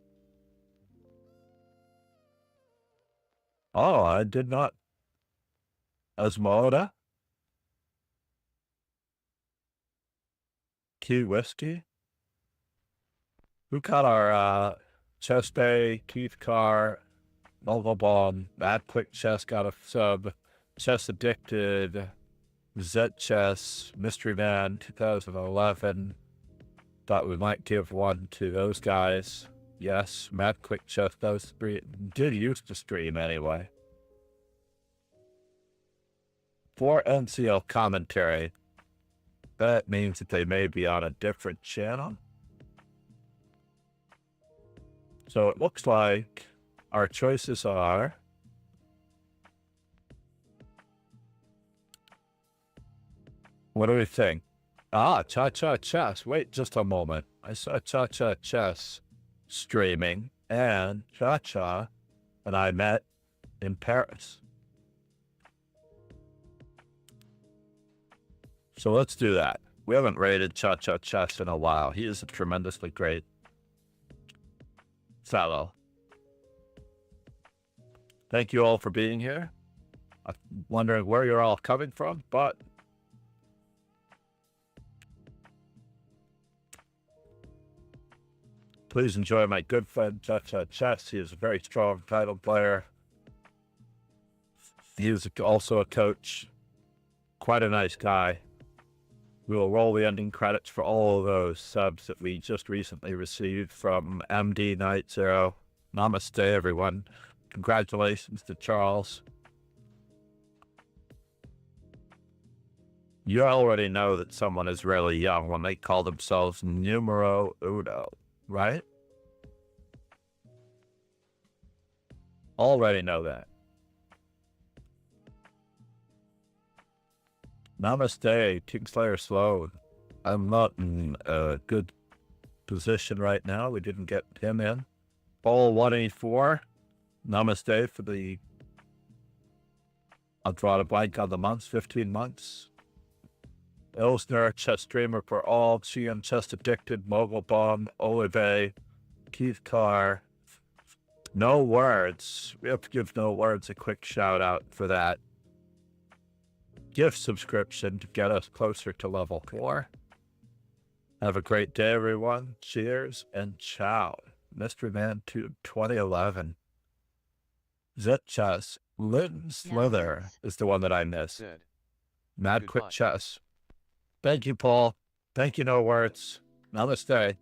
Oh, I did not. Asmoda? Key Whiskey? Who got our Chess Bay, Keith Carr, Mobile Bomb, Mad Quick Chess got a sub, Chess Addicted, Zet Chess, Mystery Man 2011, Thought we might give one to those guys. Yes, Mad Quick Chess, those three did used to stream anyway. For NCL commentary, that means that they may be on a different channel. So it looks like our choices are what do we think? Cha-Cha Chess. Wait just a moment. I saw Cha-Cha Chess streaming, and Cha-Cha and I met in Paris. So let's do that. We haven't rated Cha-Cha Chess in a while. He is a tremendously great fellow. Thank you all for being here. I'm wondering where you're all coming from, but please enjoy my good friend Cha-Cha Chess. He is a very strong title player. He is also a coach. Quite a nice guy. We will roll the ending credits for all of those subs that we just recently received from MD Night Zero. Namaste, everyone. Congratulations to Charles. You already know that someone is really young when they call themselves numero uno, right? Already know that. Namaste, Kingslayer Sloan. I'm not in a good position right now. We didn't get him in. Ball 184. Namaste for the... I'll draw a blank on the months, 15 months. Ilsner, Chess Streamer for All, GM Chess Addicted, Mogul Bomb, Olive, Keith Carr. No Words. We have to give No Words a quick shout out for that gift subscription to get us closer to level 4. Have a great day, everyone. Cheers and ciao. Mystery Man 2 2011. Zet Chess. Lynn Slither is the one that I miss. Zed. Mad Goodbye. Quick Chess. Thank you, Paul. Thank you, No Words. Namaste.